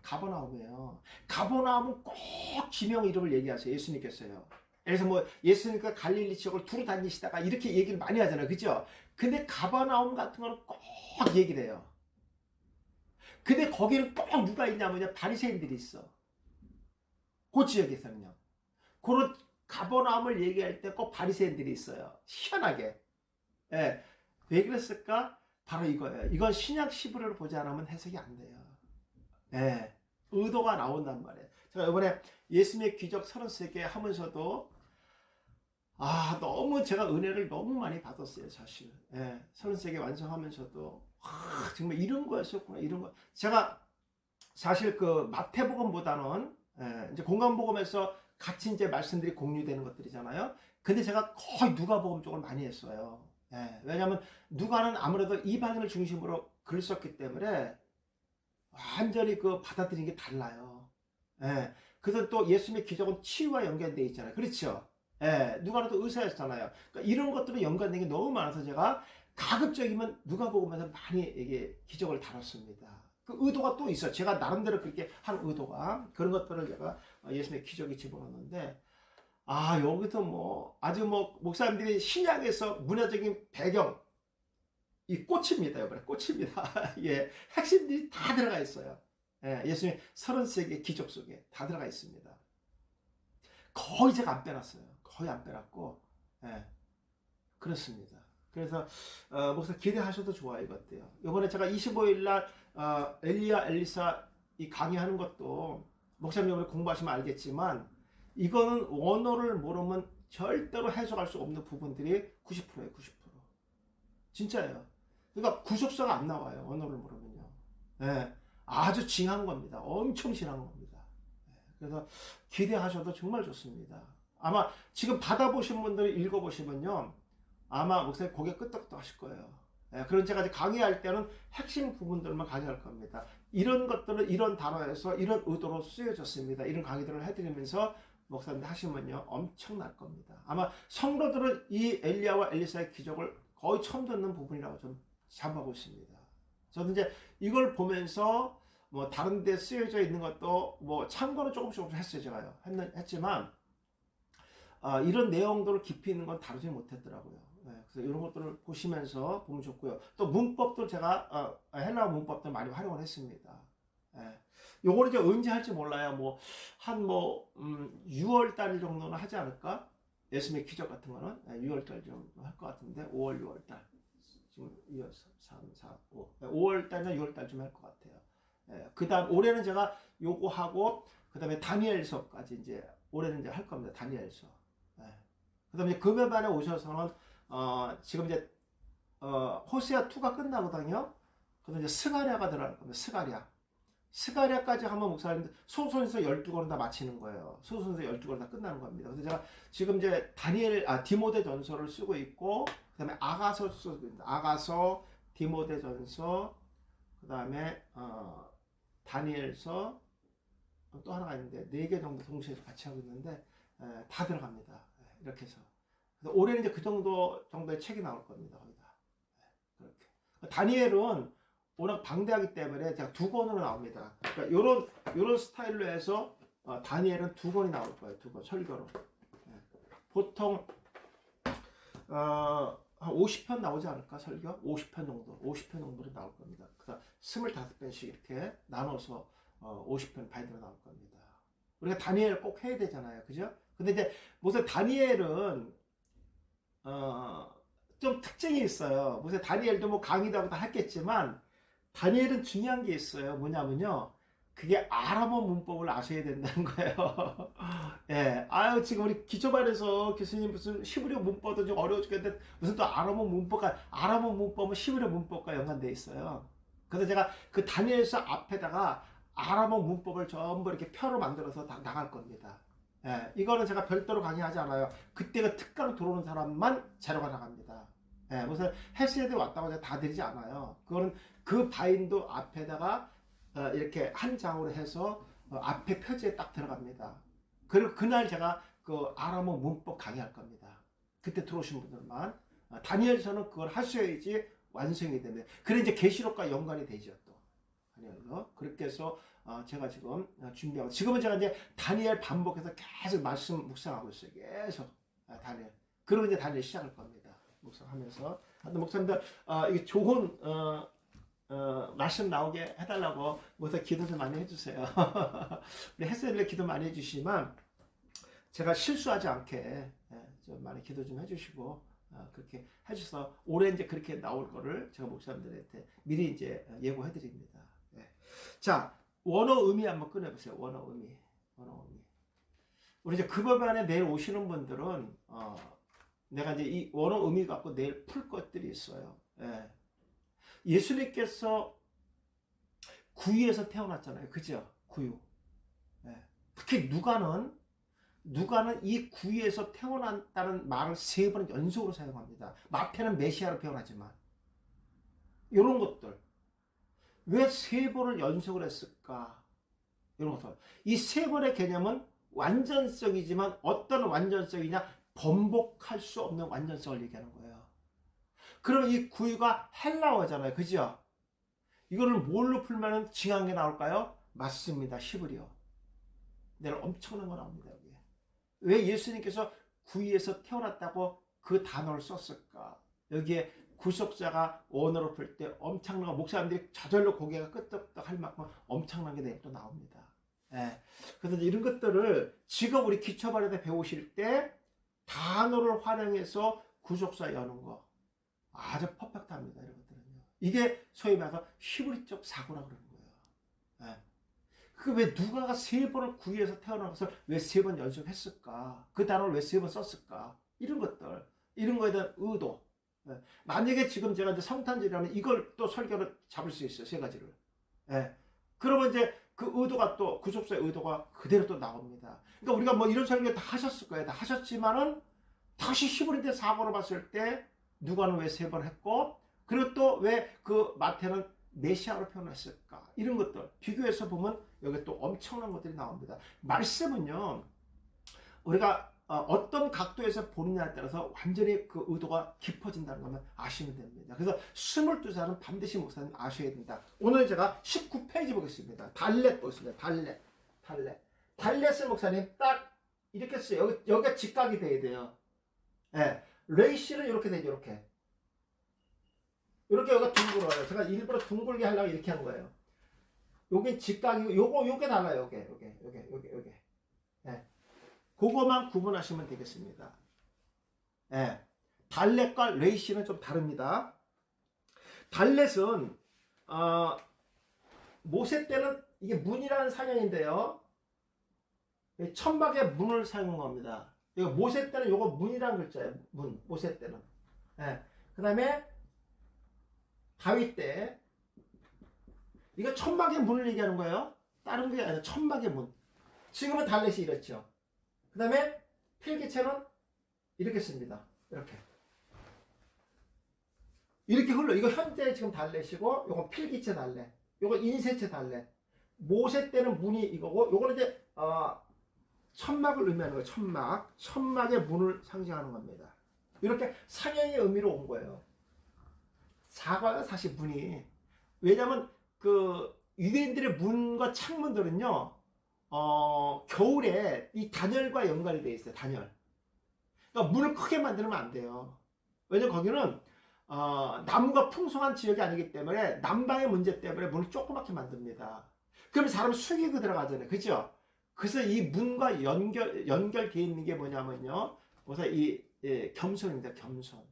가버나움이에요. 가버나움은 꼭 지명 이름을 얘기하세요. 예수님께서요. 그래서 뭐 예수님과 갈릴리 지역을 두루 다니시다가 이렇게 얘기를 많이 하잖아요. 그죠? 근데 가버나움 같은 거는 꼭 얘기를 해요. 근데 거기는 꼭 누가 있냐면요. 바리새인들이 있어. 그 지역에서는요. 그런 가버나움을 얘기할 때 꼭 바리새인들이 있어요. 희한하게. 예. 왜 그랬을까? 바로 이거예요. 이건 신약 시브를 보지 않으면 해석이 안 돼요. 예. 의도가 나온단 말이에요. 제가 이번에 예수님의 기적 33개 하면서도 너무 제가 은혜를 너무 많이 받았어요, 사실. 예. 33개 완성하면서도 정말 이런 거였었구나, 이런 거. 제가 사실 그 마태복음보다는 이제 공간복음에서 같이 이제 말씀들이 공유되는 것들이잖아요. 근데 제가 거의 누가복음 쪽을 많이 했어요. 왜냐하면 누가는 아무래도 이방인을 중심으로 글 썼기 때문에 완전히 그 받아들이는 게 달라요. 그래서 또 예수님의 기적은 치유와 연관되어 있잖아요. 그렇죠? 누가는 또 의사였잖아요. 그러니까 이런 것들은 연관된 게 너무 많아서 제가 가급적이면 누가복음에서 많이 이게 기적을 다뤘습니다. 그 의도가 또 있어요. 제가 나름대로 그렇게 한 의도가 그런 것들을 제가 예수님의 기적에 집어넣는데 여기서 뭐 아주 뭐 목사님들이 신약에서 문화적인 배경 이 꽃입니다. 이번에 꽃입니다. 예, 핵심들이 다 들어가 있어요. 예수님의 33개 기적 속에 다 들어가 있습니다. 거의 제가 안 빼놨어요. 거의 안 빼놨고, 그렇습니다. 그래서 목사 기대하셔도 좋아요. 이것도요. 이번에 제가 25일날 엘리야 엘리사 이 강의하는 것도 목사님 이번에 공부하시면 알겠지만 이거는 원어를 모르면 절대로 해석할 수 없는 부분들이 90%예요. 90%. 진짜예요. 그러니까 구속사가 안 나와요. 언어를 모르면요. 아주 징한 겁니다. 엄청 징한 겁니다. 그래서 기대하셔도 정말 좋습니다. 아마 지금 받아보신 분들 읽어보시면요. 아마 목사님 고개 끄덕끄덕 하실 거예요. 그런 제가 강의할 때는 핵심 부분들만 강의할 겁니다. 이런 것들은 이런 단어에서 이런 의도로 쓰여졌습니다. 이런 강의들을 해드리면서 목사님들 하시면요. 엄청날 겁니다. 아마 성도들은 이 엘리야와 엘리사의 기적을 거의 처음 듣는 부분이라고 좀 잡아보고 있습니다. 저도 이제 이걸 보면서 뭐 다른 데 쓰여져 있는 것도 뭐 참고는 조금씩 했어요. 제가요. 했지만 이런 내용들을 깊이 있는 건 다루지 못했더라고요. 그래서 이런 것들을 보시면서 보면 좋고요. 또 문법도 제가 헬라어 문법도 많이 활용을 했습니다. 요거는 이제 언제 할지 몰라요. 뭐 한 6월 달 정도는 하지 않을까? 예수님의 기적 같은 거는 6월 달 정도 할 것 같은데 5월 6월 달 지금 2, 3, 4, 5 5월 달이나 6월 달쯤 할 것 같아요. 그다음 올해는 제가 요거 하고 그다음에 다니엘서까지 이제 올해는 이제 할 겁니다. 다니엘서. 그다음에 금요반에 오셔서는 지금 이제 호세아 2가 끝나거든요. 그다음 이제 스가랴가 들어갈 겁니다. 스가랴까지 하면 목사님들 소선에서 12권을 다 마치는 거예요. 소선에서 12권을 다 끝나는 겁니다. 그래서 제가 지금 이제 디모데 전서를 쓰고 있고 그다음에 아가서 쓰고 있습니다. 아가서, 디모데 전서, 그다음에 다니엘서 또 하나가 있는데 4개 정도 동시에 같이 하고 있는데 다 들어갑니다. 이렇게 해서 올해는 이제 그 정도의 책이 나올 겁니다. 거기다. 그렇게. 다니엘은 워낙 방대하기 때문에 제가 2권으로 나옵니다. 그러니까 요런 스타일로 해서 다니엘은 2권이 나올 거예요. 2권 설교로. 보통 한 50편 나오지 않을까 설교? 50편 정도로 나올 겁니다. 그래서 25편씩 이렇게 나눠서 50편 바이드로 나올 겁니다. 우리가 다니엘을 꼭 해야 되잖아요. 그죠? 근데 이제 무슨 다니엘은 좀 특징이 있어요. 무슨 다니엘도 뭐 강의도 하고 다 했겠지만 다니엘은 중요한 게 있어요. 뭐냐면요. 그게 아람어 문법을 아셔야 된다는 거예요. 지금 우리 기초반에서 교수님 무슨 히브리어 문법도 좀 어려워 죽겠는데 무슨 또 아람어 문법은 히브리어 문법과 연관되어 있어요. 그래서 제가 그 다니엘서 앞에다가 아람어 문법을 전부 이렇게 표로 만들어서 다 나갈 겁니다. 이거는 제가 별도로 강의하지 않아요. 그때가 특강 들어오는 사람만 자료가 나갑니다. 무슨 헬스에드 왔다고 제가 다 드리지 않아요. 그거는 그 바인드 앞에다가 이렇게 한 장으로 해서 앞에 표지에 딱 들어갑니다. 그리고 그날 제가 그 아람어 문법 강의할 겁니다. 그때 들어오신 분들만. 다니엘서는 그걸 하셔야지 완성이 됩니다. 그래 이제 계시록과 연관이 되죠 또. 다니엘로. 그렇게 해서 제가 지금 준비하고 지금은 제가 이제 다니엘 반복해서 계속 말씀 묵상하고 있어요. 계속 다니엘. 그리고 이제 다니엘 시작할 겁니다. 묵상하면서. 하여튼 목사님들 이게 좋은 말씀 나오게 해달라고 모두 기도 좀 많이 해주세요. 우리 햇살에 기도 많이 해주시면 제가 실수하지 않게 좀 많이 기도 좀 해주시고 그렇게 해주셔서 올해 이제 그렇게 나올 거를 제가 목사님들한테 미리 이제 예고해드립니다. 자, 원어 의미 한번 꺼내보세요. 원어 의미. 우리 이제 급여반에 내일 오시는 분들은 내가 이제 이 원어 의미 갖고 내일 풀 것들이 있어요. 예수님께서 구유에서 태어났잖아요. 그죠? 구유. 특히 누가는 이 구유에서 태어났다는 말을 3번 연속으로 사용합니다. 마태는 메시아로 표현하지만 이런 것들 왜 3번을 연속으로 했을까? 이런 것들. 이 3번의 개념은 완전성이지만 어떤 완전성이냐? 번복할 수 없는 완전성을 얘기하는 거예요. 그러면 이 구유가 헬라어잖아요. 그죠? 이거를 뭘로 풀면 징한 게 나올까요? 맞습니다. 히브리어. 내가 엄청난 거 나옵니다. 여기. 왜 예수님께서 구유에서 태어났다고 그 단어를 썼을까? 여기에 구속자가 원어로 풀 때 엄청난 거, 목사님들이 저절로 고개가 끄덕끄덕 할 만큼 엄청난 게 내일 또 나옵니다. 그래서 이런 것들을 지금 우리 기초반에서 배우실 때 단어를 활용해서 구속사 여는 거 아주 퍼펙트합니다. 이런 것들은요. 이게 소위 말해서 히브리적 사고라고 그러는 거예요. 그 왜 누가가 3번을 구유에서 태어난 것을 왜 3번 연속했을까? 그 단어를 왜 3번 썼을까? 이런 것들, 이런 거에 대한 의도. 만약에 지금 제가 이제 성탄절이라면 이걸 또 설교를 잡을 수 있어요. 3가지를. 그러면 이제 그 의도가 또 구속사의 의도가 그대로 또 나옵니다. 그러니까 우리가 뭐 이런 설교 다 하셨을 거예요. 다 하셨지만은 다시 히브리대 사고로 봤을 때 누가는 왜 3번 했고 그리고 또 왜 그 마태는 메시아로 표현했을까? 이런 것들 비교해서 보면 여기 또 엄청난 것들이 나옵니다. 말씀은요. 우리가 어떤 각도에서 보느냐에 따라서 완전히 그 의도가 깊어진다는 것만 아시면 됩니다. 그래서 22살은 반드시 목사님 아셔야 된다. 오늘 제가 19페이지 보겠습니다. 달렛 보겠습니다. 달렛을 목사님 딱 이렇게 써요. 여기가 직각이 돼야 돼요. 레이시는 이렇게 되죠. 이렇게 여기가 둥글어요. 제가 일부러 둥글게 하려고 이렇게 한 거예요. 요게 직각이고 요게 달라요. 요게. 그거만 구분하시면 되겠습니다. 달렛과 레이시는 좀 다릅니다. 달렛은 모세 때는 이게 문이라는 사냥인데요. 천막에 문을 사용한 겁니다. 이거 모세 때는 요거 문이라는 글자예요. 문. 모세 때는. 그 다음에 다윗 때 이거 천막의 문을 얘기하는 거예요. 다른 게 아니라 천막의 문. 지금은 달렛이 이렇죠. 그 다음에 필기체는 이렇게 씁니다. 이렇게 흘러. 이거 현재 지금 달렛이고, 요건 필기체 달렛, 요건 인쇄체 달렛. 모세 때는 문이 이거고, 요거는 이제 천막을 의미하는 거예요. 천막의 문을 상징하는 겁니다. 이렇게 상형의 의미로 온 거예요. 작아요, 사실 문이. 왜냐면 그 유대인들의 문과 창문들은요. 겨울에 이 단열과 연관이 되어 있어요. 단열. 그러니까 문을 크게 만들면 안 돼요. 왜냐면 거기는 나무가 풍성한 지역이 아니기 때문에 난방의 문제 때문에 문을 조그맣게 만듭니다. 그러면 사람 숙이고 들어가잖아요. 그죠? 그래서 이 문과 연결되어 있는 게 뭐냐면요. 그래서 겸손입니다. 겸손.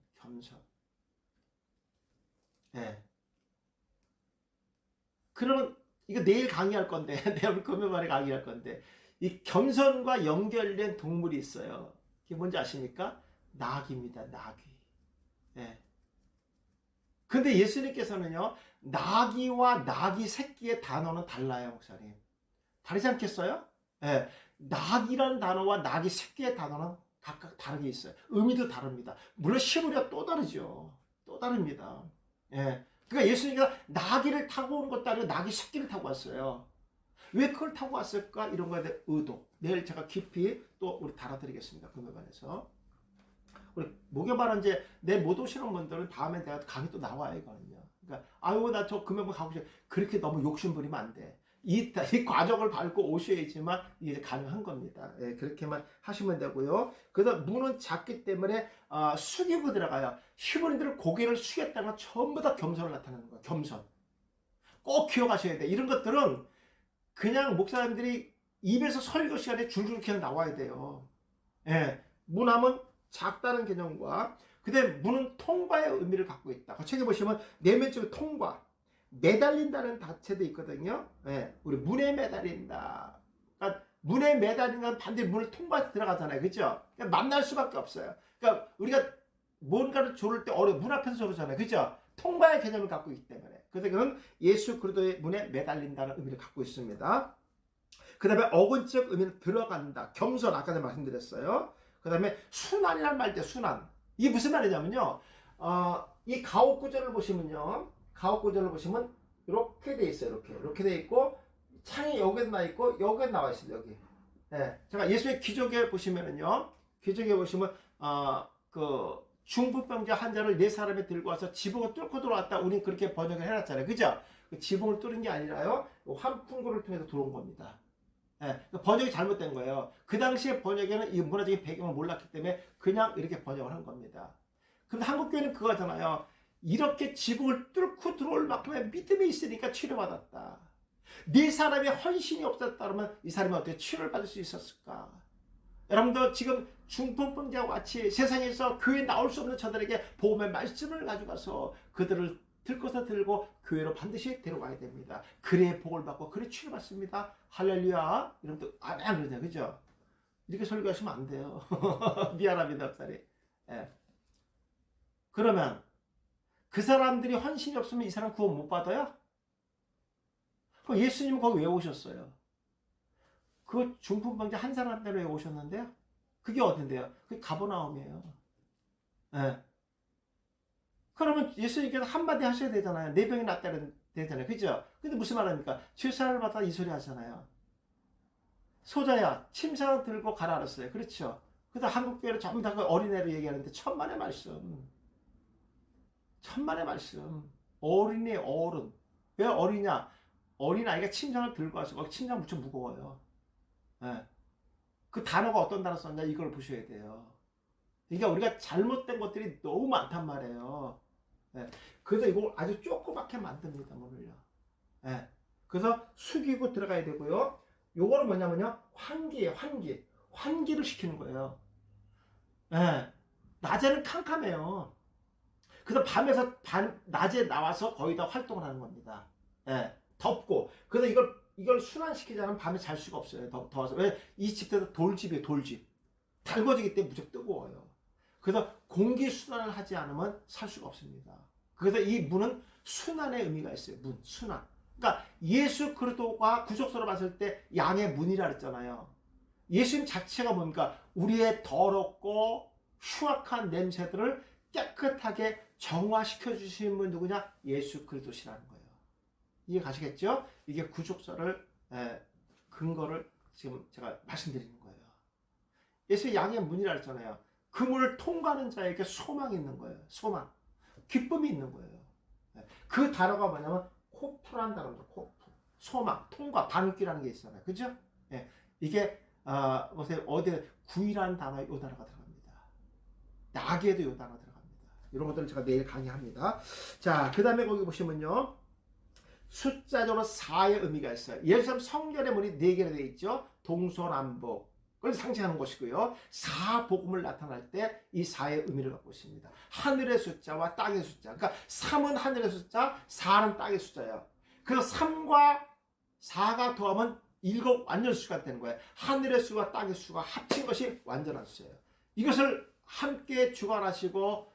그러면 이거 내일 강의할 건데, 내일 금요일에 강의할 건데, 이 겸손과 연결된 동물이 있어요. 이게 뭔지 아십니까? 나귀입니다. 나귀. 근데 예수님께서는요, 나귀와 나귀 새끼의 단어는 달라요, 목사님. 다르지 않겠어요? 나귀라는 단어와 나귀 새끼의 단어는 각각 다르게 있어요. 의미도 다릅니다. 물론 히브리어 또 다르죠. 또 다릅니다. 그러니까 예수님께서 나귀를 타고 온 것도 아니고 나귀 새끼를 타고 왔어요. 왜 그걸 타고 왔을까? 이런 거에 대한 의도. 내일 제가 깊이 또 우리 달아드리겠습니다. 금요반에서. 우리 목요반은 이제 내일 못 오시는 분들은 다음에 내가 강의 또 나와요, 이거는요. 그러니까, 나 저 금요반 가고 싶어. 그렇게 너무 욕심 부리면 안 돼. 이 과정을 밟고 오셔야지만 이게 가능한 겁니다. 예, 그렇게만 하시면 되고요. 그다음 문은 작기 때문에 숙이고 들어가요. 히브리인들은 고개를 숙였다는 건 전부 다 겸손을 나타내는 거예요. 겸손. 꼭 기억하셔야 돼. 이런 것들은 그냥 목사님들이 입에서 설교 시간에 줄줄 그냥 나와야 돼요. 예, 문함은 작다는 개념과 그다음에 문은 통과의 의미를 갖고 있다. 그 책에 보시면 네 번째 통과, 매달린다는 자체도 있거든요. 예, 우리 문에 매달린다. 그러니까 문에 매달린 건 반드시 문을 통과해서 들어가잖아요. 그죠? 그러니까 만날 수밖에 없어요. 그러니까 우리가 뭔가를 조를 때 문 앞에서 조르잖아요. 그죠? 통과의 개념을 갖고 있기 때문에. 그래서 그건 예수 그리스도의 문에 매달린다는 의미를 갖고 있습니다. 그 다음에 어근적 의미는 들어간다. 겸손, 아까 전에 말씀드렸어요. 그 다음에 순환이란 말인데, 순환. 이게 무슨 말이냐면요. 이 가옥구절을 보시면요. 가옥구절을 보시면, 이렇게 돼 있어요. 이렇게 돼 있고, 창이 여기에 나 있고, 여기에 나와 있어요. 여기. 네. 제가 예수의 기적에 보시면은요. 기적에 보시면, 중풍병자 환자를 네 사람이 들고 와서 지붕을 뚫고 들어왔다. 우린 그렇게 번역을 해놨잖아요. 그죠? 그 지붕을 뚫은 게 아니라요. 환풍구를 통해서 들어온 겁니다. 예, 번역이 잘못된 거예요. 그 당시에 번역에는 이 문화적인 배경을 몰랐기 때문에 그냥 이렇게 번역을 한 겁니다. 근데 한국교회는 그거잖아요. 이렇게 지붕을 뚫고 들어올 만큼의 믿음이 있으니까 치료받았다. 네 사람의 헌신이 없었다면 이 사람이 어떻게 치료를 받을 수 있었을까? 여러분도 지금 중풍병자와 같이 세상에서 교회에 나올 수 없는 저들에게 복음의 말씀을 가져가서 그들을 들고 교회로 반드시 데려와야 됩니다. 그래야 복을 받고 그래 치료받습니다. 할렐루야. 이러면 아멘 그러냐, 그죠? 이렇게 설교하시면 안 돼요. 미안합니다, 목사님. 예. 그러면 그 사람들이 헌신이 없으면 이 사람 구원 못 받아요? 그럼 예수님은 거기 왜 오셨어요? 그 중풍병자 한 사람대로 왜 오셨는데요? 그게 어딘데요? 그게 가버나움이에요. 예. 그러면 예수님께서 한마디 하셔야 되잖아요. 네 병이 낫다는 되잖아요. 그죠? 근데 무슨 말 합니까? 출산을 받아 이 소리 하잖아요. 소자야, 침상을 들고 가라 그랬어요. 그렇죠? 그래서 한국교회는 전부 다 그 어린애로 얘기하는데 천만의 말씀. 천만의 말씀. 어린이 어른. 왜 어리냐? 어린아이가 침상을 들고 와서 거기 침상 무척 무거워요. 네. 그 단어가 어떤 단어 썼냐 이걸 보셔야 돼요. 그러니까 우리가 잘못된 것들이 너무 많단 말이에요. 네. 그래서 이걸 아주 조그맣게 만듭니다, 문을요. 네. 그래서 숙이고 들어가야 되고요. 요거는 뭐냐면요, 환기예요, 환기. 환기를 시키는 거예요. 네. 낮에는 캄캄해요. 그래서 낮에 나와서 거의 다 활동을 하는 겁니다. 네. 덥고. 그래서 이걸 순환시키자면 밤에 잘 수가 없어요. 더워서. 왜? 이 집들도 돌집이에요, 돌집. 달궈지기 때문에 무척 뜨거워요. 그래서 공기 순환을 하지 않으면 살 수가 없습니다. 그래서 이 문은 순환의 의미가 있어요. 문, 순환. 그러니까 예수 그리스도가 구속서로 봤을 때 양의 문이라 그랬잖아요. 예수님 자체가 뭡니까? 우리의 더럽고 흉악한 냄새들을 깨끗하게 정화시켜 주시는 분 누구냐? 예수 그리스도시라는 거예요. 이해 가시겠죠? 이게 구속서를 근거를 지금 제가 말씀드리는 거예요. 예수의 양의 문이라 했잖아요. 그 문을 통과하는 자에게 소망이 있는 거예요. 소망. 기쁨이 있는 거예요. 그 단어가 뭐냐면 코프라는 단어입니다. 코프. 소망, 통과, 단웃기라는 게 있잖아요. 그죠? 이게 어디 구이라는 단어에 이 단어가 들어갑니다. 낙에도 이 단어가 들어갑니다. 이런 것들을 제가 내일 강의합니다. 자, 그 다음에 거기 보시면요. 숫자적으로 4의 의미가 있어요. 예를 들면 성전의 문이 4개로 되어 있죠. 동서남북을 상징하는 것이고요. 4복음을 나타날 때 이 4의 의미를 갖고 있습니다. 하늘의 숫자와 땅의 숫자. 그러니까 3은 하늘의 숫자, 4는 땅의 숫자예요. 그래서 3과 4가 더하면 7 완전수가 되는 거예요. 하늘의 수와 땅의 수가 합친 것이 완전한 수예요. 이것을 함께 주관하시고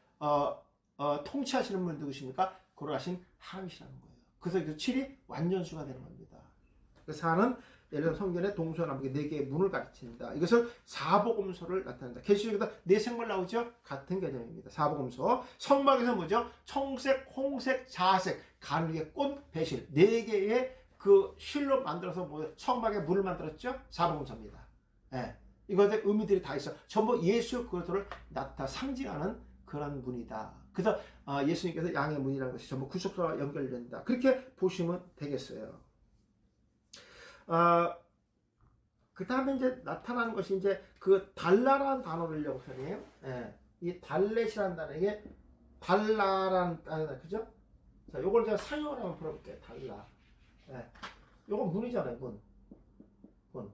통치하시는 분 누구십니까? 걸어가신 하나님이시라는 거예요. 그래서 그 7이 완전수가 되는 겁니다. 4는 예를 들어 성경의 동서남북의 4개의 문을 가르칩니다. 이것을 사복음서를 나타낸다. 계시록에다 4색말 나오죠? 같은 개념입니다. 사복음서. 성막에서 뭐죠? 청색, 홍색, 자색, 가늘게 꽃, 배실. 4개의 그 실로 만들어서 성막에 문을 만들었죠? 사복음서입니다. 이것의 의미들이 다 있어. 전부 예수 그리스도를 상징하는 그런 문이다. 그래서 예수님께서 양의 문이라는 것이 전부 구속사와 연결된다. 그렇게 보시면 되겠어요. 그 다음에 이제 나타나는 것이 이제 그 달라라는 단어를요, 목사님. 예. 이 달렛이라는 단어, 이게 달라라는 단어, 그죠? 자, 요걸 제가 사용을 한번 풀어볼게요. 달라. 예. 요건 문이잖아요, 문. 문.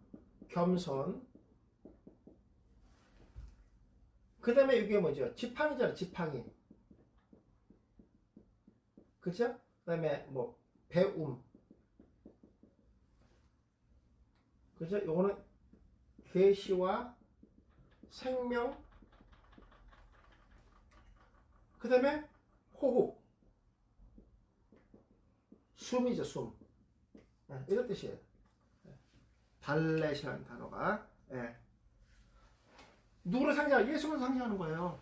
겸손. 그 다음에 이게 뭐죠? 지팡이잖아요, 지팡이. 그죠? 그 다음에 뭐, 배움. 그죠? 요거는 계시와 생명. 그 다음에 호흡. 숨이죠, 숨. 네, 이런 뜻이에요. 달렛이라는 단어가. 네. 누구를 상징하는? 예수를 상징하는 거예요.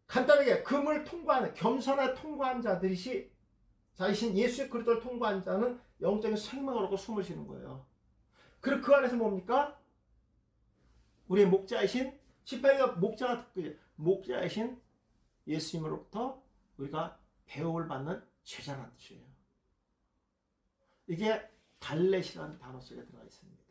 간단하게 금을 통과하는, 겸손하게 통과한 자들이 자신 예수 그리스도를 통과한 자는 영적인 생명을 얻고 숨을 쉬는 거예요. 그리고 그 안에서 뭡니까? 우리의 목자이신, 지팡이가 목자이신 예수님으로부터 우리가 배움을 받는 제자라는 뜻이에요. 이게 달렛이라는 단어 속에 들어가 있습니다.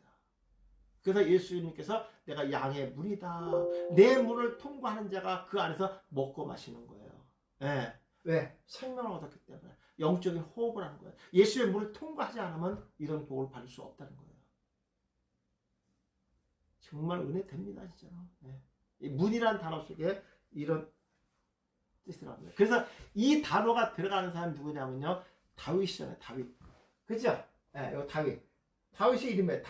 그래서 예수님께서 내가 양의 문이다. 내 문을 통과하는 자가 그 안에서 먹고 마시는 거예요. 네. 왜? 생명을 얻었기 때문에. 영적인 호흡을 하는 거예요. 예수의 문을 통과하지 않으면 이런 복을 받을 수 없다는 거예요. 정말 은혜 됩니다, 진짜로. 네. 이 문이라는 단어 속에 이런 뜻이라고 합니다. 그래서 이 단어가 들어가는 사람이 누구냐면요. 다윗이잖아요, 다윗. 그죠? 네, 이거 다윗. 다윗의 이름이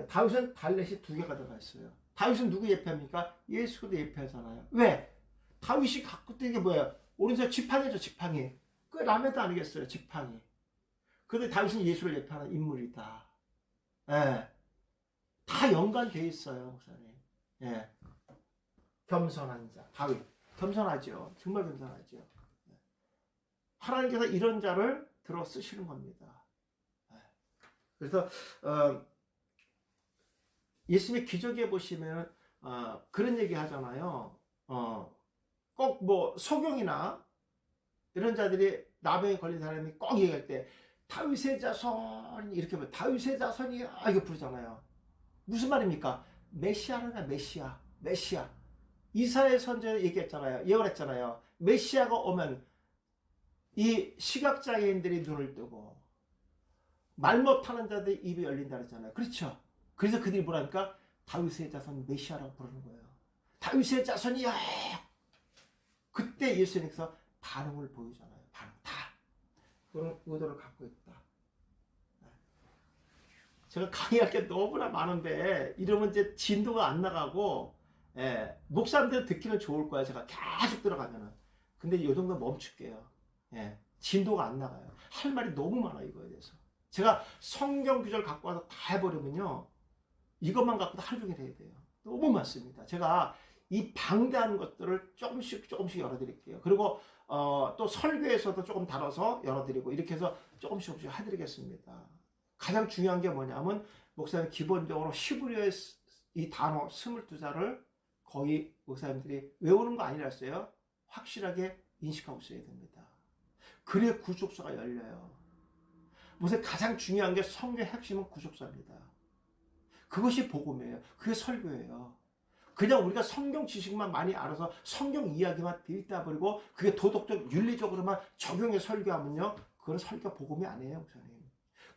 다윗은 달렛이 2개가 들어가 있어요. 다윗은 누구 예표합니까? 예수도 예표하잖아요. 왜? 다윗이 갖고 있는 게 뭐예요? 오른손 지팡이죠, 지팡이. 그 라메도 아니겠어요, 지팡이. 그런데 다윗은 예수를 예표하는 인물이다. 예. 다 연관되어 있어요, 목사님. 예. 겸손한 자, 다윗. 겸손하죠. 정말 겸손하죠. 하나님께서 이런 자를 들어 쓰시는 겁니다. 그래서 예수님의 기적에 보시면 그런 얘기 하잖아요. 꼭 뭐 소경이나 이런 자들이 나병에 걸린 사람이 꼭 얘기할 때 다윗의 자손 이렇게 뭐 다윗의 자손이야 이거 부르잖아요. 무슨 말입니까? 메시아라나 메시아. 이사야의 선지자에 얘기했잖아요. 예언했잖아요. 메시아가 오면 이 시각장애인들이 눈을 뜨고 말 못하는 자들이 입이 열린다 그랬잖아요. 그렇죠? 그래서 그들이 뭐라니까? 다윗의 자손 메시아라고 부르는 거예요. 다윗의 자손이야. 그때 예수님께서 반응을 보이잖아요. 반응 다. 그런 의도를 갖고 있다. 제가 강의할 게 너무나 많은데 이러면 이제 진도가 안 나가고 목사님들 듣기는 좋을 거야. 제가 계속 들어가면은. 근데 이 정도 멈출게요. 진도가 안 나가요. 할 말이 너무 많아요. 이거에 대해서. 제가 성경 구절 갖고 와서 다 해버리면요. 이것만 갖고도 하루 종일 해야 돼요. 너무 많습니다. 제가 이 방대한 것들을 조금씩 열어드릴게요. 그리고 또 설교에서도 조금 다뤄서 열어드리고 이렇게 해서 조금씩 해드리겠습니다. 가장 중요한 게 뭐냐면 목사님 기본적으로 히브리어의 이 단어 22자를 거의 목사님들이 외우는 거 아니라서요. 확실하게 인식하고 있어야 됩니다. 그래야 구속사가 열려요. 무슨 가장 중요한 게 성경의 핵심은 구속사입니다. 그것이 복음이에요. 그게 설교예요. 그냥 우리가 성경 지식만 많이 알아서 성경 이야기만 들이다 버리고 그게 도덕적 윤리적으로만 적용해 설교하면요. 그건 설교 복음이 아니에요, 목사님.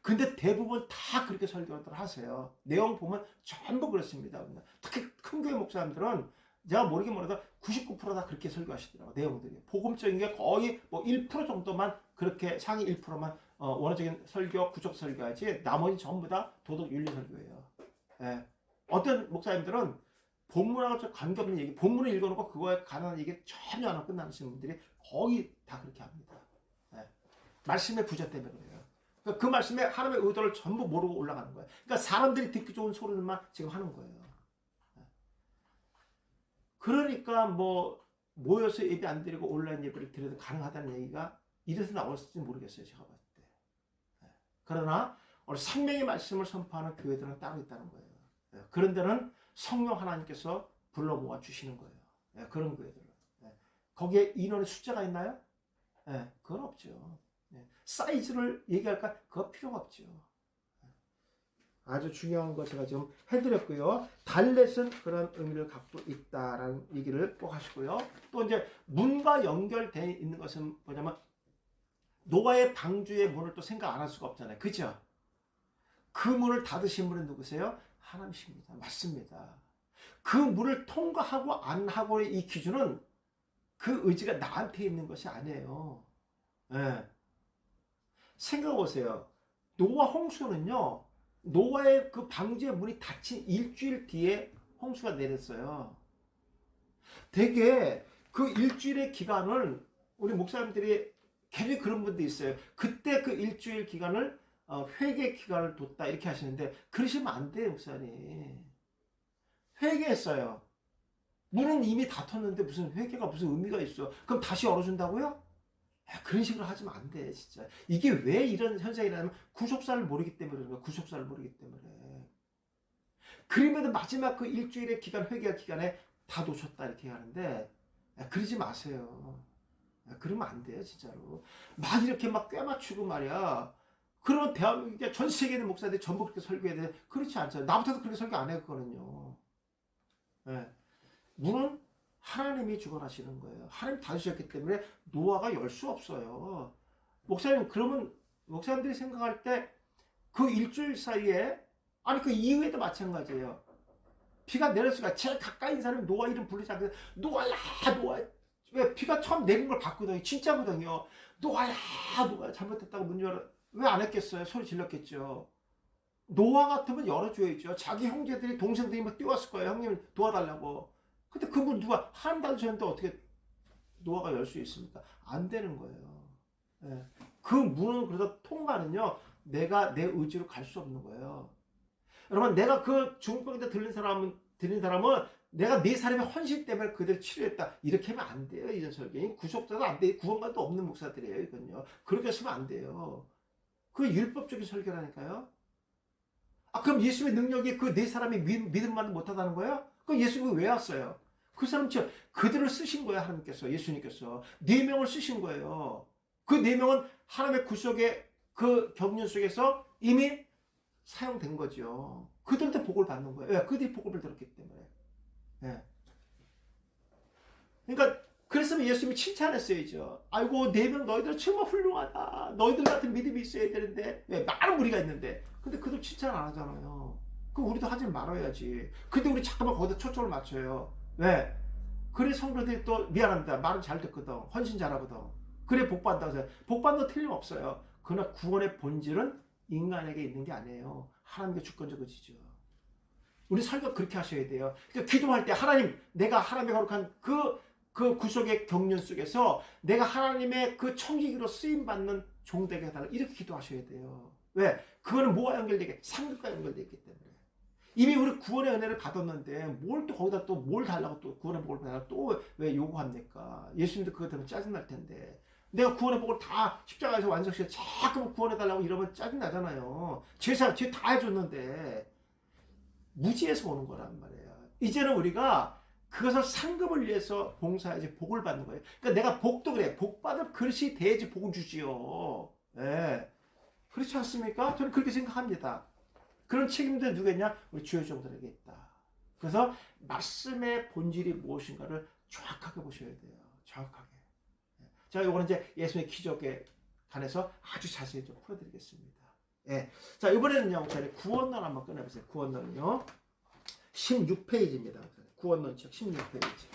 근데 대부분 다 그렇게 설교를 하세요. 내용 보면 전부 그렇습니다. 특히 큰 교회 목사님들은 제가 모르게 몰라도 99%다 그렇게 설교하시더라고요. 내용들이. 복음적인 게 거의 뭐 1% 정도만 그렇게 상위 1%만 원어적인 설교, 구속 설교하지 나머지 전부 다 도덕 윤리 설교예요. 어떤 목사님들은 본문하고 좀 관계없는 얘기, 본문을 읽어놓고 그거에 관한 얘기 전혀 안 하고 끝나시는 분들이 거의 다 그렇게 합니다. 말씀의 부재 때문에 그래요. 그러니까 그 말씀에 하나님의 의도를 전부 모르고 올라가는 거예요. 그러니까 사람들이 듣기 좋은 소리만 지금 하는 거예요. 그러니까 뭐 모여서 예배 안 드리고 온라인 예배를 드려도 가능하다는 얘기가 이래서 나올지 모르겠어요. 제가 봤을 때. 그러나 오늘 생명의 말씀을 선포하는 교회들은 따로 있다는 거예요. 그런 데는 성령 하나님께서 불러 모아 주시는 거예요. 그런 교회들은. 거기에 인원의 숫자가 있나요? 그건 없죠. 사이즈를 얘기할까? 그거 필요가 없죠. 아주 중요한 거 제가 좀 해드렸고요. 달렛은 그런 의미를 갖고 있다라는 얘기를 꼭 하시고요. 또 이제 문과 연결되어 있는 것은 뭐냐면 노아의 방주의 문을 또 생각 안 할 수가 없잖아요. 그죠? 그 문을 닫으신 분은 누구세요? 하나님이십니다. 맞습니다. 그 문을 통과하고 안 하고의 이 기준은 그 의지가 나한테 있는 것이 아니에요. 네. 생각해 보세요. 노아 홍수는요, 노아의 그 방주의 문이 닫힌 일주일 뒤에 홍수가 내렸어요. 되게 그 일주일의 기간을 우리 목사님들이 굉장히 그런 분도 있어요. 그때 그 일주일 기간을 회개 기간을 뒀다 이렇게 하시는데 그러시면 안 돼요, 목사님. 회개했어요. 문은 이미 닫혔는데 무슨 회개가 무슨 의미가 있어? 그럼 다시 열어준다고요? 그런 식으로 하시면 안 돼, 진짜. 이게 왜 이런 현상이 나냐면 구속사를 모르기 때문에 그런 거야. 구속사를 모르기 때문에. 그럼에도 마지막 그 일주일의 기간, 회개 기간에 다 놓쳤다 이렇게 하는데 그러지 마세요. 그러면 안 돼요, 진짜로. 막 이렇게 막 꿰맞추고 말이야. 그러면 대한민국 전 세계 있는 목사들이 전부 그렇게 설교해야 돼. 그렇지 않잖아요. 나부터도 그렇게 설교 안 했거든요. 네. 문은 하나님이 주관하시는 거예요. 하나님 닫으셨기 때문에 노아가 열 수 없어요. 목사님, 그러면 목사님들이 생각할 때 그 일주일 사이에, 아니 그 이후에도 마찬가지예요. 비가 내렸으니까 제일 가까이 있는 사람이 노아 이름 부르지 않고 노아야, 노아. 왜 비가 처음 내린 걸 봤거든요. 진짜거든요. 노아야, 노아 잘못했다고 문 열어. 왜 안 했겠어요? 소리 질렀겠죠. 노아 같으면 열어줘야죠. 자기 형제들이, 동생들이 막 뛰어왔을 거예요. 형님 도와달라고. 근데 그분 누가 하나님 닫으셨는데 어떻게 노아가 열 수 있습니까? 안 되는 거예요. 예. 그 문은 그래서 통과는요, 내가 내 의지로 갈 수 없는 거예요. 여러분, 내가 그 중풍인데 들린 사람은 내가 네 사람의 헌신 때문에 그들 치료했다. 이렇게 하면 안 돼요. 이런 설교. 구속자도 안 돼. 구원관도 없는 목사들이에요. 이건요. 그렇게 하시면 안 돼요. 그 율법적인 설교라니까요. 아, 그럼 예수의 능력이 그 네 사람이 믿음만 못하다는 거예요? 그럼 예수님이 왜 왔어요? 그 사람 그들을 쓰신 거예요. 하나님께서, 예수님께서. 4명을 쓰신 거예요. 그 4명은 하나님의 구속의 그 경륜 속에서 이미 사용된 거죠. 그들도 복을 받는 거예요. 왜? 그들이 복을 들었기 때문에. 예. 그러니까 그래서 예수님이 칭찬했어야죠. 아이고, 4명 너희들 정말 훌륭하다. 너희들 같은 믿음이 있어야 되는데, 왜? 많은 무리가 있는데. 근데 그들 칭찬 안 하잖아요. 그럼 우리도 하지 말아야지. 근데 우리 잠깐만 거기다 초점을 맞춰요. 왜? 그래 성도들이 또 미안합니다. 말은 잘 듣거든. 헌신 잘하거든. 그래 복 받는다고 해서. 복 받는 거 틀림없어요. 그러나 구원의 본질은 인간에게 있는 게 아니에요. 하나님께 주권적 의지죠. 우리 설교 그렇게 하셔야 돼요. 그러니까 기도할 때 하나님, 내가 하나님의 거룩한 그 구속의 경륜 속에서 내가 하나님의 그 청지기로 쓰임받는 종 되게 해달라. 이렇게 기도하셔야 돼요. 왜? 그거는 뭐와 연결되게? 상급과 연결되어 있기 때문에. 이미 우리 구원의 은혜를 받았는데 뭘 또 거기다 또 뭘 달라고 또 구원의 복을 달라고 또 왜 요구합니까? 예수님도 그것 때문에 짜증날 텐데. 내가 구원의 복을 다 십자가에서 완성시켜 자꾸 구원해달라고 이러면 짜증나잖아요. 죄 다 해줬는데 무지에서 오는 거란 말이에요. 이제는 우리가 그것을 상급을 위해서 봉사해야지 복을 받는 거예요. 그러니까 내가 복도 그래. 복 받을 그릇이 돼야지 복을 주지요. 네. 그렇지 않습니까? 저는 그렇게 생각합니다. 그런 책임도 누구겠냐? 우리 주요 종들에게 있다. 그래서 말씀의 본질이 무엇인가를 정확하게 보셔야 돼요. 정확하게. 제가 이거는 이제 예수님의 기적에 관해서 아주 자세히 좀 풀어드리겠습니다. 예. 자, 이번에는요, 구원론 한번 꺼내보세요. 구원론은요, 16페이지입니다. 구원론 책 16페이지.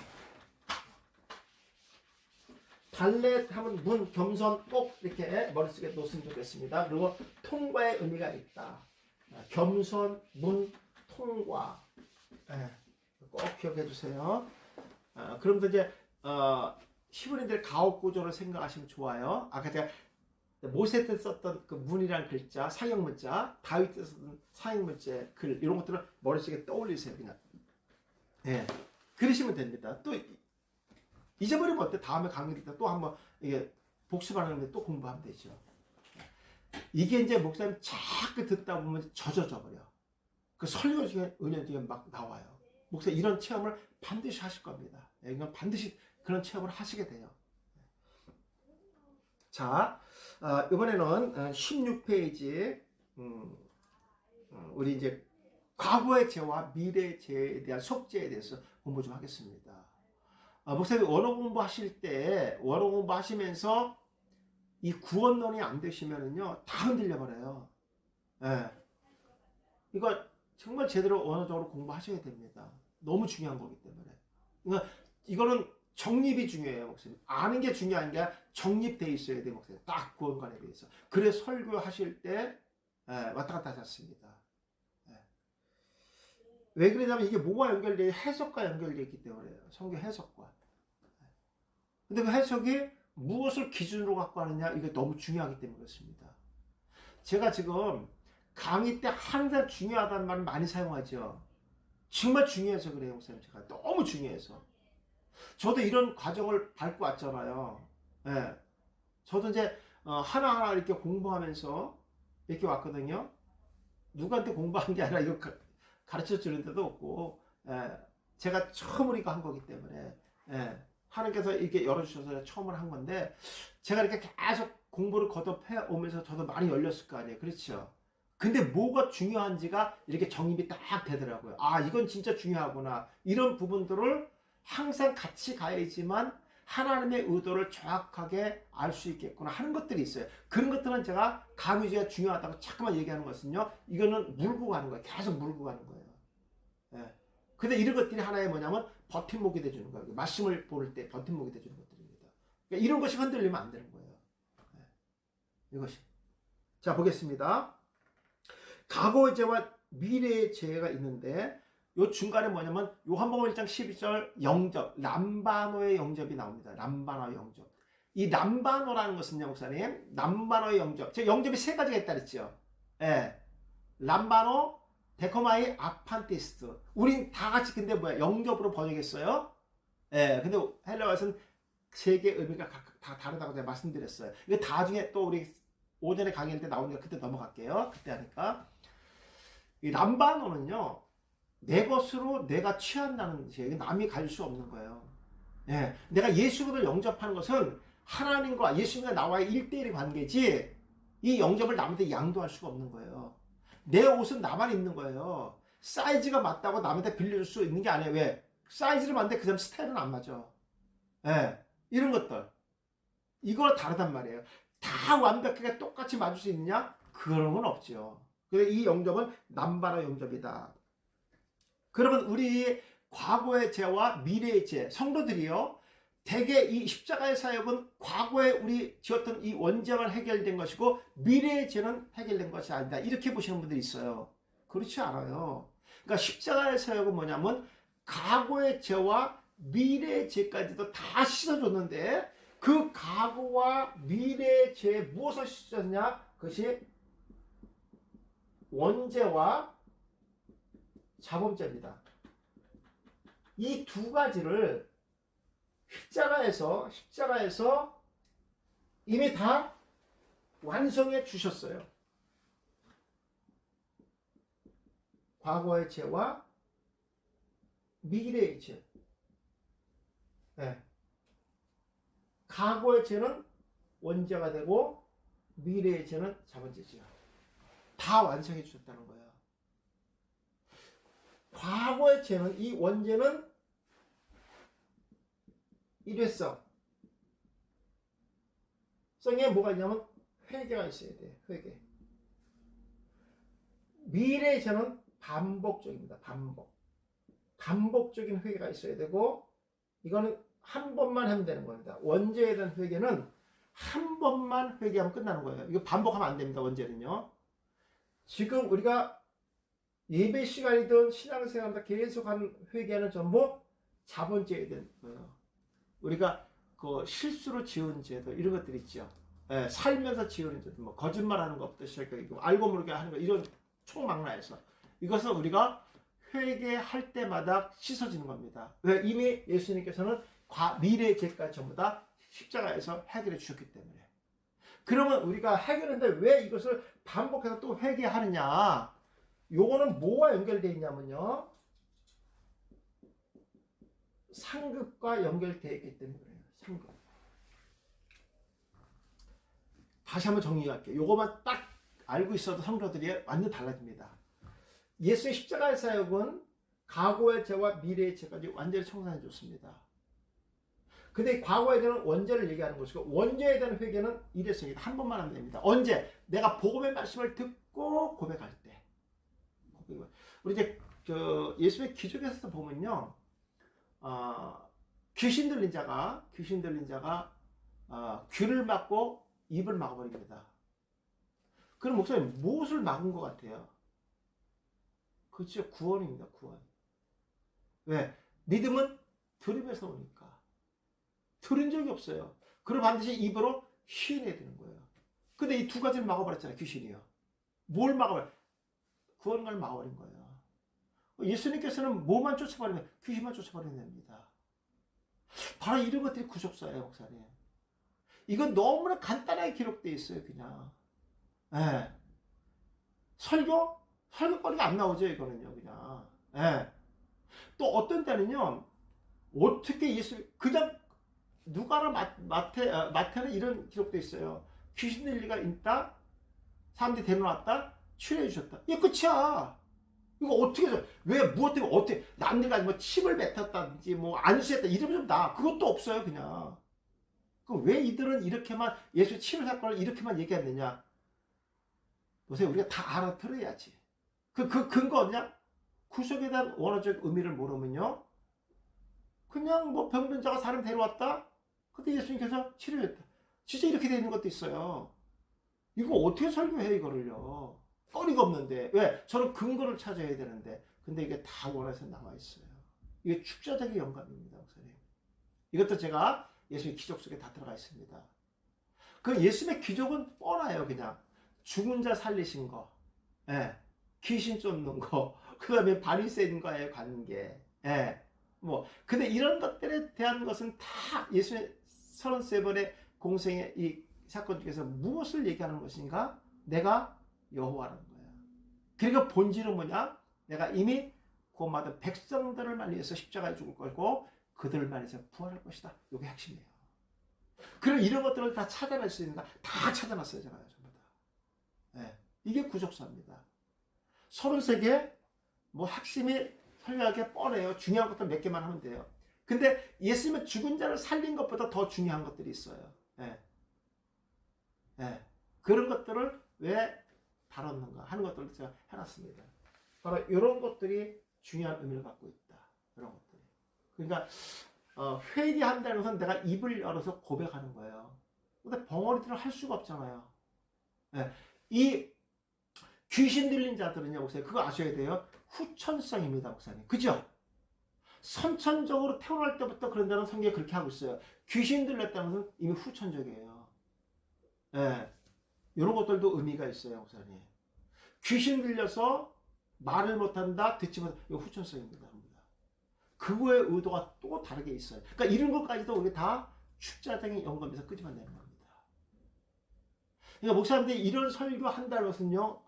달렛 하면 문, 겸손 꼭 이렇게 머릿속에 놓으시면 좋겠습니다. 그리고 통과의 의미가 있다. 겸손, 문, 통과. 예. 꼭 기억해 주세요. 그러면서 이제, 히브리인들 가옥 구조를 생각하시면 좋아요. 아까 제가 모세 때 썼던 그 문이라는 글자, 사형 문자, 다윗 때 썼던 사형 문자 글 이런 것들을 머릿속에 떠올리세요. 그냥. 예. 그러시면 됩니다. 또 잊어버리면 어때? 다음에 강의 때 또 한번 이게 복습하는데 또 공부하면 되죠. 이게 이제 목사님 자꾸 듣다 보면 젖어져 버려. 그 설교 중에 은연 중에 막 나와요. 목사님 이런 체험을 반드시 하실 겁니다. 이건 반드시 그런 체험을 하시게 돼요. 자, 이번에는 16페이지 우리 이제 과거의 죄와 미래의 죄에 대한 속죄에 대해서 공부 좀 하겠습니다. 목사님 원어 공부하실 때 원어 공부하시면서 이 구원론이 안 되시면은요 다 흔들려 버려요. 예. 이거 정말 제대로 원어적으로 공부하셔야 됩니다. 너무 중요한 거기 때문에. 그러니까 이거는 정립이 중요해요, 목사님. 아는 게 중요한 게 아니라 정립돼 있어야 돼요, 목사님. 딱 구원관에 대해서. 그래 설교하실 때 왔다 갔다 하셨습니다. 왜 그러냐면 이게 뭐가 연결돼? 해석과 연결되어 있기 때문에요. 성경 해석과. 근데 그 해석이 무엇을 기준으로 갖고 하느냐, 이게 너무 중요하기 때문에 그렇습니다. 제가 지금 강의 때 항상 중요하다는 말을 많이 사용하죠. 정말 중요해서 그래요, 목사님. 제가 너무 중요해서. 저도 이런 과정을 밟고 왔잖아요. 예. 저도 이제 하나하나 이렇게 공부하면서 이렇게 왔거든요. 누구한테 공부한 게 아니라 이거 가르쳐 주는 데도 없고, 제가 처음으로 이거 한 거기 때문에, 하나님께서 이렇게 열어주셔서 처음으로 한 건데, 제가 이렇게 계속 공부를 거듭해 오면서 저도 많이 열렸을 거 아니에요. 그렇죠? 근데 뭐가 중요한지가 이렇게 정립이 딱 되더라고요. 아, 이건 진짜 중요하구나. 이런 부분들을 항상 같이 가야지만 하나님의 의도를 정확하게 알 수 있겠구나 하는 것들이 있어요. 그런 것들은 제가 강의제가 중요하다고 자꾸만 얘기하는 것은요, 이거는 물고 가는 거예요. 계속 물고 가는 거예요. 예. 근데 이런 것들이 하나의 뭐냐면 버팀목이 돼주는 거예요. 말씀을 볼 때 버팀목이 돼주는 것들입니다. 그러니까 이런 것이 흔들리면 안 되는 거예요. 예. 이것이. 자, 보겠습니다. 과거의 죄와 미래의 죄가 있는데, 요 중간에 뭐냐면 요한복음 1장 12절 영접, 람바노의 영접이 나옵니다. 람바노의 영접. 이 람바노라는 것은요, 목사님, 람바노의 영접. 제가 영접이 세 가지가 있다 그랬죠. 예. 람바노, 데코마이, 아판티스트. 우린 다 같이 근데 뭐야? 영접으로 번역했어요. 예. 근데 헬라어에서는 세 개의 의미가 각각 다 다르다고 제가 말씀드렸어요. 이거 나중에 또 우리 오전에 강의할 때 나오니까 그때 넘어갈게요. 그때 하니까. 이 람바노는요, 내 것으로 내가 취한다는 것이에요. 남이 가질 수 없는 거예요. 예. 내가 예수를 영접하는 것은 하나님과 예수님과 나와의 1대1의 관계지, 이 영접을 남한테 양도할 수가 없는 거예요. 내 옷은 나만 입는 거예요. 사이즈가 맞다고 남한테 빌려줄 수 있는 게 아니에요. 왜? 사이즈를 맞는데 그 사람 스타일은 안 맞아. 예. 이런 것들. 이거 다르단 말이에요. 다 완벽하게 똑같이 맞을 수 있느냐? 그런 건 없죠. 그래서 이 영접은 남바라 영접이다. 그러면 우리 과거의 죄와 미래의 죄, 성도들이요, 대개 이 십자가의 사역은 과거에 우리 지었던 이 원죄만 해결된 것이고 미래의 죄는 해결된 것이 아니다. 이렇게 보시는 분들이 있어요. 그렇지 않아요. 그러니까 십자가의 사역은 뭐냐면 과거의 죄와 미래의 죄까지도 다 씻어줬는데, 그 과거와 미래의 죄에 무엇을 씻어줬냐? 그것이 원죄와 자범죄입니다. 이 두 가지를 십자가에서 이미 다 완성해 주셨어요. 과거의 죄와 미래의 죄. 네. 과거의 죄는 원죄가 되고 미래의 죄는 자범죄죠. 다 완성해 주셨다는 거예요. 과거의 죄는, 이 원죄는 일회성. 성에 뭐가 있냐면 회개가 있어야 돼. 회개. 미래의 죄는 반복적입니다. 반복적인 회개가 있어야 되고, 이거는 한 번만 하면 되는 겁니다. 원죄에 대한 회개는 한 번만 회개하면 끝나는 거예요. 이거 반복하면 안 됩니다. 원죄는요. 지금 우리가 예배 시간이든 신앙생활이든 계속 하는 회개는 전부 자본죄에 대한 거예요. 우리가 그 실수로 지은 죄도 이런 것들 있죠. 예, 살면서 지은 죄도, 뭐 거짓말하는 것부터 시작해서 알고 모르게 하는 거, 이런 총망라해서 이것은 우리가 회개할 때마다 씻어지는 겁니다. 왜? 이미 예수님께서는 미래의 죄까지 전부 다 십자가에서 해결해 주셨기 때문에. 그러면 우리가 해결했는데 왜 이것을 반복해서 또 회개하느냐? 요거는 뭐와 연결되어 있냐면요, 상급과 연결되어 있기 때문에 그래요. 상급. 다시 한번 정리할게요. 요거만 딱 알고 있어도 성도들이 완전 달라집니다. 예수의 십자가의 사역은 과거의 죄와 미래의 죄까지 완전히 청산해 줬습니다. 근데 과거에 대한 원죄를 얘기하는 것이고 원죄에 대한 회개는 일회성이다. 한 번만 하면 됩니다. 언제? 내가 복음의 말씀을 듣고 고백할 때. 우리 이제 예수의 기적에서 보면요, 귀신 들린 자가 귀를 막고 입을 막아버립니다. 그럼 목사님 무엇을 막은 것 같아요? 그렇죠. 구원입니다. 구원. 왜? 믿음은 들음에서 오니까. 들은 적이 없어요. 그럼 반드시 입으로 시인해야 되는 거예요. 근데 이 두 가지를 막아버렸잖아요. 귀신이요. 뭘 막아버려? 구원을 막아버린 거예요. 예수님께서는 뭐만 쫓아버리면 귀신만 쫓아버리면 됩니다. 바로 이런 것들이 구속사예요. 목사님. 이건 너무나 간단하게 기록되어 있어요. 그냥. 예. 설교거리가 안 나오죠. 이거는요. 그냥. 예. 또 어떤 때는요. 어떻게 그냥 누가나 마태는 이런 기록도 있어요. 귀신 들리가 있다. 사람들이 데려놨다. 치료해 주셨다. 이게 끝이야. 이거 어떻게 해서 무엇 때문에 어떻게 남들까지 뭐 침을 뱉었다든지 뭐 안수했다 이러면 좀 나. 그것도 없어요. 그냥. 그럼 왜 이들은 이렇게만 예수 치료 사건을 이렇게만 얘기했느냐? 보세요. 우리가 다 알아들어야지. 그 근거 없냐? 구속에 대한 원어적 의미를 모르면요. 그냥 뭐 병든 자가 사람 데려왔다? 근데 예수님께서 치료했다. 진짜 이렇게 되는 것도 있어요. 이거 어떻게 설교해, 이거를요? 꺼리가 없는데. 왜? 저는 근거를 찾아야 되는데. 근데 이게 다 원어에서 나와 있어요. 이게 축자적인 영감입니다, 목사님. 이것도 제가 예수의 기적 속에 다 들어가 있습니다. 그 예수님의 기적은 뻔해요, 그냥. 죽은 자 살리신 거. 예. 귀신 쫓는 거. 그 다음에 바리새인과의 관계. 예. 근데 이런 것들에 대한 것은 다 예수의 33번의 공생의 이 사건 중에서 무엇을 얘기하는 것인가? 내가 여호와라는 거야. 그러니까 본질은 뭐냐? 내가 이미 구원받은 백성들을 위해서 십자가에 죽을 거고 그들을 위해서 부활할 것이다. 이게 핵심이에요. 그럼 이런 것들을 다 찾아낼 수 있는가? 다 찾아놨어요, 제가 전부 다. 네. 이게 구속사입니다. 33개 핵심이 설명하기 뻔해요. 중요한 것들 몇 개만 하면 돼요. 근데 예수님은 죽은 자를 살린 것보다 더 중요한 것들이 있어요. 예. 예. 그런 것들을 왜 다뤘는가 하는 것들을 제가 해놨습니다. 바로 이런 것들이 중요한 의미를 갖고 있다. 이런 것들이. 그러니까 회개한다는 것은 내가 입을 열어서 고백하는 거예요. 근데 벙어리들은 할 수가 없잖아요. 예. 이 귀신 들린 자들은요, 목사님, 그거 아셔야 돼요. 후천성입니다, 목사님. 그죠? 선천적으로 태어날 때부터 그런다는 성경이 그렇게 하고 있어요. 귀신 들렸다는 것은 이미 후천적이에요. 예. 이런 것들도 의미가 있어요, 목사님. 귀신 들려서 말을 못한다, 듣지 못한다, 이거 후천성입니다. 그거의 의도가 또 다르게 있어요. 그러니까 이런 것까지도 우리 다 축자적인 영감에서 끄집어내는 겁니다. 그러니까 목사님들이 이런 설교 한다는 것은요,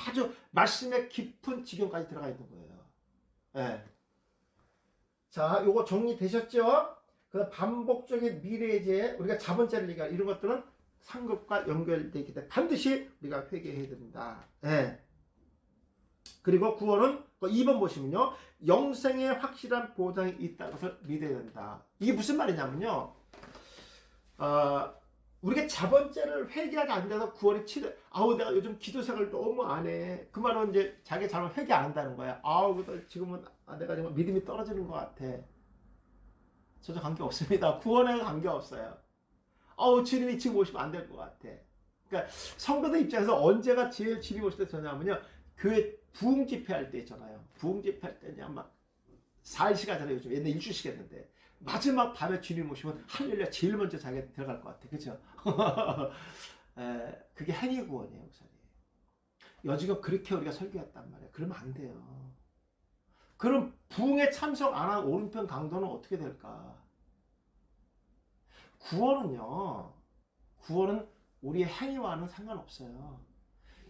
아주 말씀의 깊은 지경까지 들어가 있는 거예요. 예. 자, 요거 정리되셨죠? 그 반복적인 미래의 죄, 우리가 자본죄를 얘기하는 이런 것들은 상급과 연결되기 때문에 반드시 우리가 회개해야 된다. 예. 그리고 구원은 2번 보시면요. 영생의 확실한 보장이 있다는 것을 믿어야 된다. 이게 무슨 말이냐면요. 우리가 자본죄를 회개하지 않는다서 구원이 내가 요즘 기도 생활 너무 안 해. 그 말은 이제 자기 잘못 회개 안 한다는 거야. 지금은 내가 정말 믿음이 떨어지는 것 같아. 전혀 관계 없습니다. 구원에 관계 없어요. 주님이 지금 오시면 안 될 것 같아. 그러니까 성도들 입장에서 언제가 제일 주님 오실 때 전화하면요. 교회 부흥 집회할 때 있잖아요. 부흥 집회할 때 그냥 막 4일씩 하잖아요. 요즘 옛날 일주씩 했는데 마지막 밤에 주님 오시면 할렐루야 제일 먼저 자기가 들어갈 것 같아. 그죠? 그게 행위 구원이에요, 목사님. 여지껏 그렇게 우리가 설교했단 말이에요. 그러면 안 돼요. 그럼 부흥에 참석 안 한 오른편 강도는 어떻게 될까? 구원은 우리의 행위와는 상관없어요.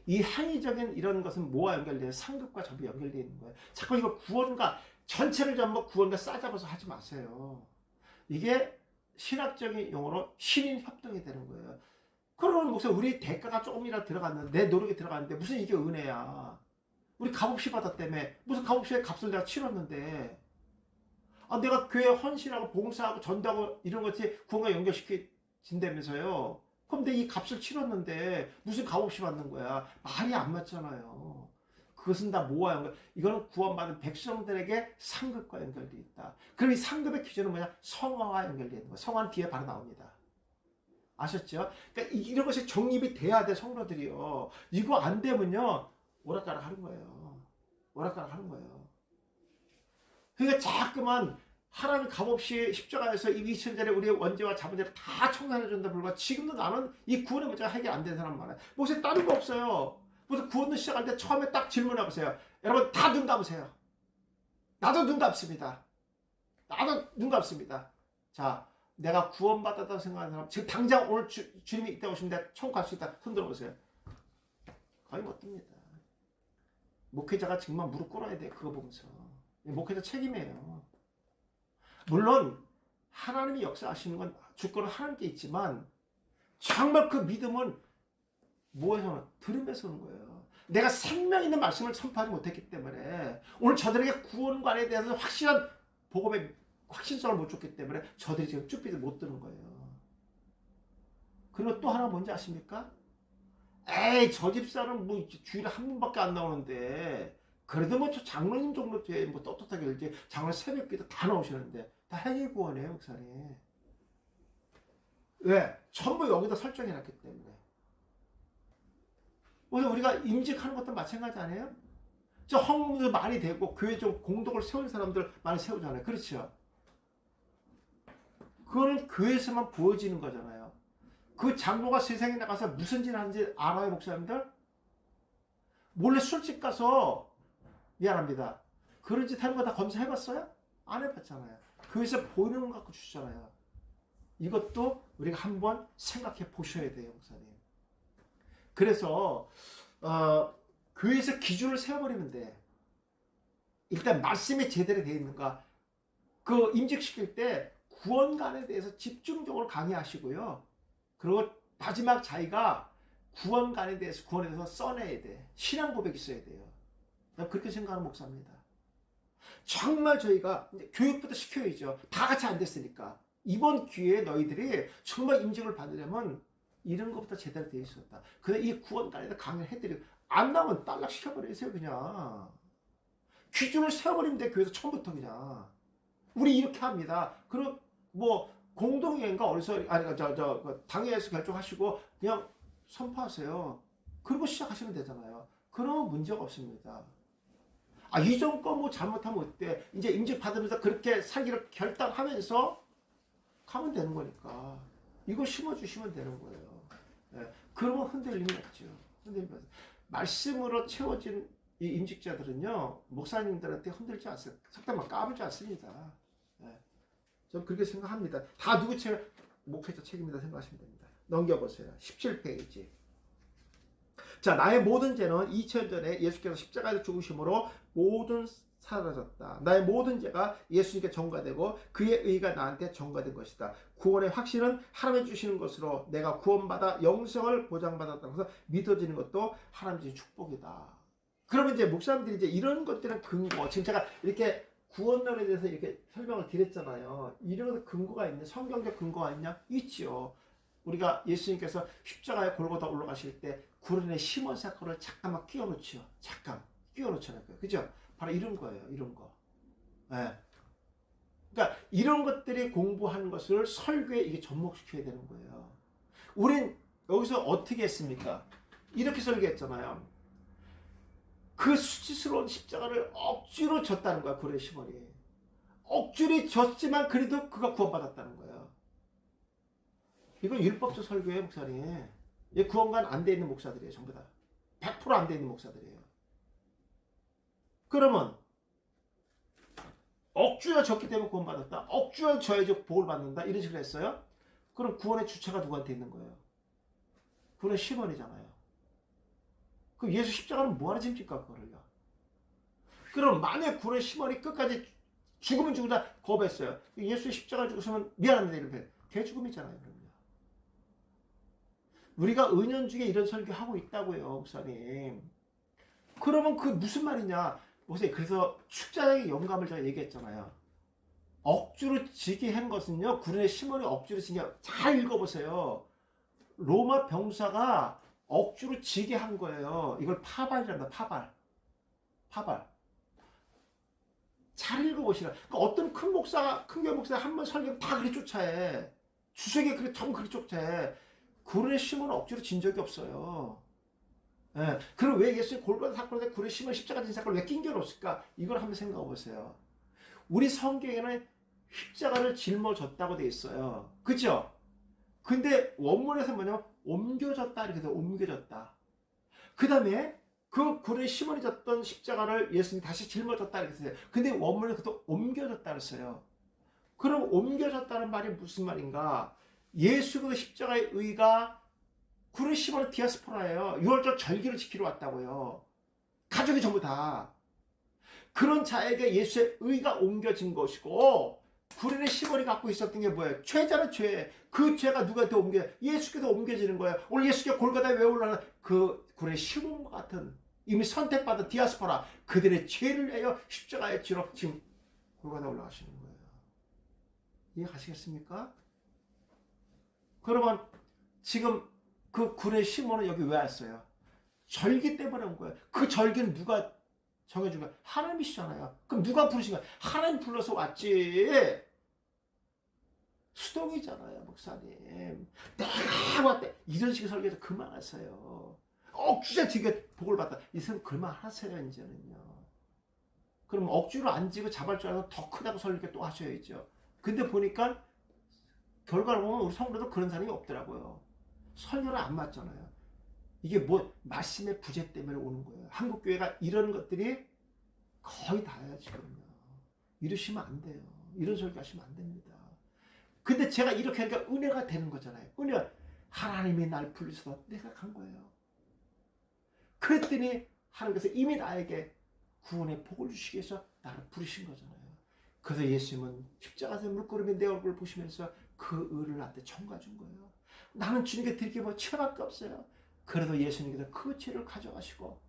이 행위적인 이런 것은 뭐와 연결돼요? 상급과 전부 연결되어 있는 거예요. 자꾸 이거 구원과 전체를 전부 구원과 싸잡아서 하지 마세요. 이게 신학적인 용어로 신인 협동이 되는 거예요. 그러면 목사님 우리 대가가 조금이라도 들어갔는데 내 노력이 들어갔는데 무슨 이게 은혜야. 우리 값없이 받았다며. 무슨 값없이 값을 내가 치렀는데. 아, 내가 교회 헌신하고 봉사하고 전도하고 이런 것이 구원과 연결시켜진다면서요. 그럼 내 이 값을 치렀는데 무슨 값없이 받는 거야. 말이 안 맞잖아요. 그것은 다 뭐와 연결? 이거는 구원받은 백성들에게 상급과 연결되어 있다. 그럼 이 상급의 기준은 뭐냐? 성화와 연결되어 있는 거야. 성화는 뒤에 바로 나옵니다. 아셨죠? 그러니까 이런 것이 정립이 돼야 돼, 성도들이요. 이거 안 되면요, 오락가락 하는 거예요. 오락가락 하는 거예요. 그러니까 자꾸만 하나님 값없이 십자가에서 이 2000전에 우리의 원죄와 자본죄를 다 청산해준다 불과 지금도 나는 이 구원의 문제가 해결 안 된 사람 많아요. 무슨 다른 거 없어요. 무슨 구원도 시작할 때 처음에 딱 질문해 보세요. 여러분 다 눈 감으세요. 나도 눈 감습니다. 나도 눈 감습니다. 자, 내가 구원받았다고 생각하는 사람, 지금 당장 오늘 주님이 이때 오시면 내가 천국 갈 수 있다. 손 들어보세요. 거의 못 듭니다. 목회자가 정말 무릎 꿇어야 돼. 그거 보면서. 목회자 책임이에요. 물론 하나님이 역사하시는 건 주권은 하나님께 있지만 정말 그 믿음은 뭐에서 들음에서 오는 거예요. 내가 생명 있는 말씀을 선포하지 못했기 때문에 오늘 저들에게 구원관에 대해서 확실한 복음의 확신성을 못 줬기 때문에 저들이 지금 쭈삐들 못 드는 거예요. 그리고 또 하나 뭔지 아십니까? 에이, 저 집사는 뭐 주일에 한 번밖에 안 나오는데 그래도 뭐 저 장로님 정도 돼 뭐 떳떳하게 일지 장로 새벽기도 다 나오시는데 다 행위 구원이에요, 목사님. 왜? 전부 여기다 설정해놨기 때문에. 오늘 우리가 임직하는 것도 마찬가지 아니에요? 저 헌금도 많이 되고 교회 좀 공덕을 세운 사람들 많이 세우잖아요. 그렇죠? 그거는 교회에서만 보여지는 거잖아요. 그 장로가 세상에 나가서 무슨 짓 하는지 알아요, 목사님들? 몰래 술집 가서 미안합니다. 그런 짓 하는 거 다 검사해봤어요? 안 해봤잖아요. 교회에서 보이는 것 갖고 주잖아요. 이것도 우리가 한번 생각해 보셔야 돼요, 목사님. 그래서 교회에서 기준을 세워버리면 돼. 일단 말씀이 제대로 되어 있는가. 그 임직시킬 때 구원관에 대해서 집중적으로 강의하시고요. 그리고 마지막 자기가 구원관에 대해서 구원에 대해서 써내야 돼. 신앙 고백이 있어야 돼요. 난 그렇게 생각하는 목사입니다. 정말 저희가 교육부터 시켜야죠. 다 같이 안 됐으니까. 이번 기회에 너희들이 정말 임직을 받으려면 이런 것부터 제대로 되어 있었다. 근데 이 구원관에다 강의를 해드리고 안 나오면 딸락 시켜버리세요, 그냥. 기준을 세워버리면 돼, 교회에서 처음부터 그냥. 우리 이렇게 합니다. 그리고 뭐 공동회의인가 어디서 아니 당회에서 결정하시고 그냥 선포하세요. 그리고 시작하시면 되잖아요. 그러면 문제가 없습니다. 아, 이전 거 뭐 잘못하면 어때? 이제 임직 받으면서 그렇게 살기를 결단하면서 가면 되는 거니까 이거 심어주시면 되는 거예요. 네. 그러면 흔들림이 없죠. 흔들림이 없어요. 말씀으로 채워진 이 임직자들은요, 목사님들한테 흔들지 않습니다. 속담만 까불지 않습니다. 네. 저는 그렇게 생각합니다. 다 누구 책임? 목회자 책임이다 생각하시면 됩니다. 넘겨보세요. 17페이지. 자, 나의 모든 죄는 2000전에 예수께서 십자가에서 죽으심으로 모든 사라졌다. 나의 모든 죄가 예수님께 전가되고 그의 의가 나한테 전가된 것이다. 구원의 확신은 하나님이 주시는 것으로 내가 구원받아 영생을 보장받았다고 해서 믿어지는 것도 하나님 주신 축복이다. 그러면 이제 목사님들이 이제 이런 것들은 근거, 지금 제가 이렇게 구원론에 대해서 이렇게 설명을 드렸잖아요. 이런 근거가 있냐? 성경적 근거가 있냐? 있죠. 우리가 예수님께서 십자가에 골고다 올라가실 때 구른의 시몬 사건을 잠깐만 끼워놓죠. 잠깐 끼워놓잖아요. 그죠? 바로 이런 거예요. 이런 거. 네. 그러니까 이런 것들이 공부하는 것을 설교에 이게 접목시켜야 되는 거예요. 우린 여기서 어떻게 했습니까? 이렇게 설교했잖아요. 그 수치스러운 십자가를 억지로 졌다는 거야. 구른의 시몬이. 억지로 졌지만 그래도 그가 구원받았다는 거예요. 이건 율법적 설교예요, 목사님. 구원관 안 돼 있는 목사들이에요, 전부 다. 100% 안 돼 있는 목사들이에요. 그러면 억지로 졌기 때문에 구원받았다. 억지로 져야지 복을 받는다. 이런 식으로 했어요. 그럼 구원의 주체가 누구한테 있는 거예요? 구원의 시몬이잖아요. 그럼 예수 십자가는 뭐하러 짐집니까, 그거를요? 그럼 만약 구원의 시몬이 끝까지 죽으면 죽으다 거부했어요. 예수의 십자가 죽으시면 미안합니다. 이렇게. 개 죽음이잖아요, 그럼요. 우리가 은연중에 이런 설교하고 있다고요, 목사님. 그러면 그 무슨 말이냐? 보세요. 그래서 축자의 영감을 제가 얘기했잖아요. 억지로 지게 한 것은요, 구른의 시몬이 억지로 지게, 잘 읽어보세요. 로마 병사가 억지로 지게 한 거예요. 이걸 파발이란다, 파발. 파발. 잘 읽어보시라. 그러니까 어떤 큰 목사가, 큰 교회 목사가 한 번 설교하면 다 그렇게 쫓아해. 주석에 그렇게 전부 그렇게 쫓아해. 구른의 시몬은 억지로 진 적이 없어요. 예. 그럼 왜 예수님 골고다 사건에 구른의 시몬 십자가 진 사건을 왜 낑겨놓았을까? 이걸 한번 생각해 보세요. 우리 성경에는 십자가를 짊어졌다고 돼 있어요. 그죠? 근데 원문에서 뭐냐면 옮겨졌다 이렇게 돼요. 옮겨졌다. 그 다음에 그 구른의 시몬이 졌던 십자가를 예수님이 다시 짊어졌다 이렇게 돼요. 근데 원문에서 또 옮겨졌다 그랬어요. 그럼 옮겨졌다는 말이 무슨 말인가? 예수 그 십자가의 의가 구른의 시몬은 디아스포라예요. 6월절 절기를 지키러 왔다고요. 가족이 전부 다. 그런 자에게 예수의 의가 옮겨진 것이고, 구른의 시몬이 갖고 있었던 게 뭐예요? 죄잖아, 죄. 그 죄가 누구한테 옮겨요? 예수께서 옮겨지는 거예요. 오늘 예수께서 골고다에 왜 올라가는 그 구른의 시몬과 같은 이미 선택받은 디아스포라, 그들의 죄를 내어 십자가에 지러 지금 골고다에 올라가시는 거예요. 이해가시겠습니까? 그러면 지금 그 구른의 시몬은 여기 왜 왔어요? 절기 때문에 온 거예요. 그 절기는 누가 정해준 거야? 하나님이시잖아요. 그럼 누가 부르신 거야? 하나님 불러서 왔지. 수동이잖아요, 목사님. 내가 왔대. 이런 식의 설교에서 그만하세요. 억지로 되게 복을 받다. 이선 그만하세요, 이제는요. 그럼 억지로 안 지고 잡을 줄 알아서 더 크다고 설교 또 하셔야죠. 근데 보니까 결과를 보면 우리 성도도 그런 사람이 없더라고요. 설교를 안 맞잖아요. 이게 뭐 말씀의 부재 때문에 오는 거예요. 한국 교회가 이런 것들이 거의 다예요, 지금요. 이러시면 안 돼요. 이런 설교 하시면 안 됩니다. 근데 제가 이렇게 하니까 은혜가 되는 거잖아요. 은혜가 하나님이 날 불러서 내가 간 거예요. 그랬더니 하나님께서 이미 나에게 구원의 복을 주시기 위해서 나를 부르신 거잖아요. 그래서 예수님은 십자가에서 물끄러미 내 얼굴을 보시면서 그 의를 나한테 청구해 준 거예요. 나는 주님께 드릴 게 뭐 죄밖에 없어요. 그래도 예수님께서 그 죄를 가져가시고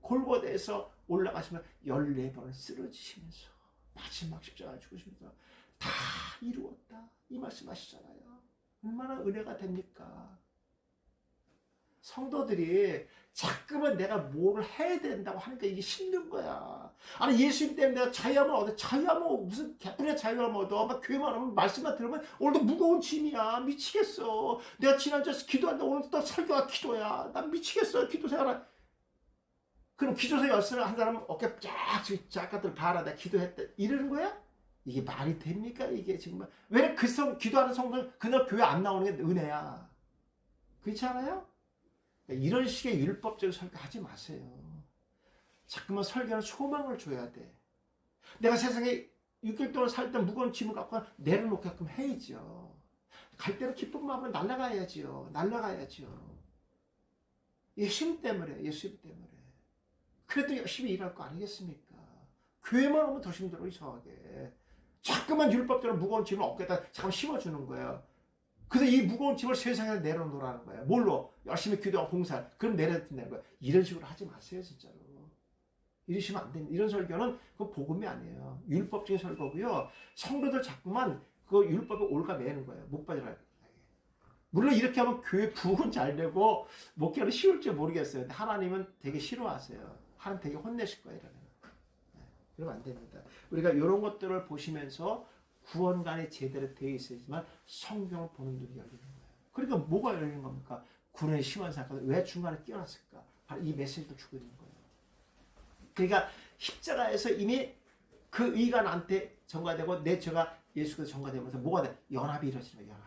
골고다에서 올라가시면 14번을 쓰러지시면서 마지막 십자가를 죽으시면서 다 이루었다 이 말씀 하시잖아요. 얼마나 은혜가 됩니까? 성도들이 자꾸만 내가 뭘 해야 된다고 하니까 이게 힘든 거야. 아니 예수님 때문에 내가 자유함을 얻어. 자유함은 무슨 개뿔이야 자유함을 얻어. 막 교회만 하면 말씀만 들으면 오늘도 무거운 짐이야. 미치겠어. 내가 지난주에 기도한다. 오늘도 또 설교가 기도야. 난 미치겠어. 기도 생활. 그럼 기도서 열쇠를 한 사람은 어깨 쫙 봐라. 내가 기도했다. 이러는 거야? 이게 말이 됩니까? 이게 정말. 왜 기도하는 성도는 그날 교회 안 나오는 게 은혜야. 그렇지 않아요? 이런 식의 율법적인 설교 하지 마세요. 자꾸만 설교는 소망을 줘야 돼. 내가 세상에 6개월 동안 살 때 무거운 짐을 갖고 내려놓게끔 해야죠. 갈 때는 기쁜 마음으로 날아가야지요. 날아가야지요. 이 힘 때문에, 예수 힘 때문에. 그래도 열심히 일할 거 아니겠습니까? 교회만 오면 더 힘들어, 이상하게. 자꾸만 율법대로 무거운 짐을 어깨에다 잠깐 심어주는 거예요. 그래서 이 무거운 짐을 세상에 내려놓으라는 거예요. 뭘로? 열심히 기도하고 봉사를. 그럼 내려놓는 거예요. 이런 식으로 하지 마세요, 진짜로. 이러시면 안 됩니다. 이런 설교는 그건 복음이 아니에요. 율법적인 설교고요. 성도들 자꾸만 그 율법에 올가매는 거예요. 못 빠져나가요. 물론 이렇게 하면 교회 부흥은 잘 되고 목회는 쉬울지 모르겠어요. 근데 하나님은 되게 싫어하세요. 하나님 되게 혼내실 거예요. 이러면. 그러면 안 됩니다. 우리가 이런 것들을 보시면서 구원관이 제대로 되어 있어야지만 성경을 보는 눈이 열리는 거예요. 그러니까 뭐가 열리는 겁니까? 구원의 심한 사건을 왜 중간에 끼어났을까? 바로 이 메시지도 주고 있는 거예요. 그러니까 십자가에서 이미 그 의가 나한테 전가되고 내 죄가 예수께서 전가되면서 뭐가 돼? 연합이 이루어지는 거예요.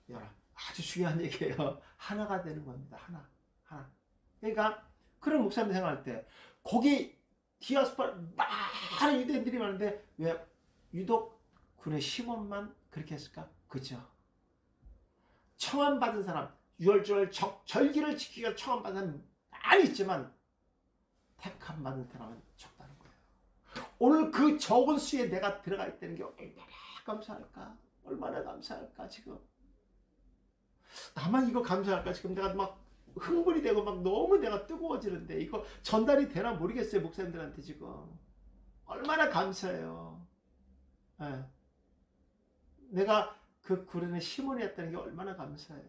연합. 아주 중요한 얘기예요. 하나가 되는 겁니다. 하나. 그러니까 그런 목사님 생각할 때 거기 디아스포라 많은 유대인들이 많은데 왜 유독 군의 시몬만 그렇게 했을까? 그죠? 청함받은 사람, 유월절 절기를 지키기 위해 청함받은 사람 많이 있지만 택함 받은 사람은 적다는 거예요. 오늘 그 적은 수에 내가 들어가 있다는 게 얼마나 감사할까? 얼마나 감사할까 지금? 나만 이거 감사할까? 지금 내가 막 흥분이 되고 막 너무 내가 뜨거워지는데 이거 전달이 되나 모르겠어요. 목사님들한테 지금. 얼마나 감사해요. 예. 내가 그 구련의 시몬이었다는 게 얼마나 감사해요.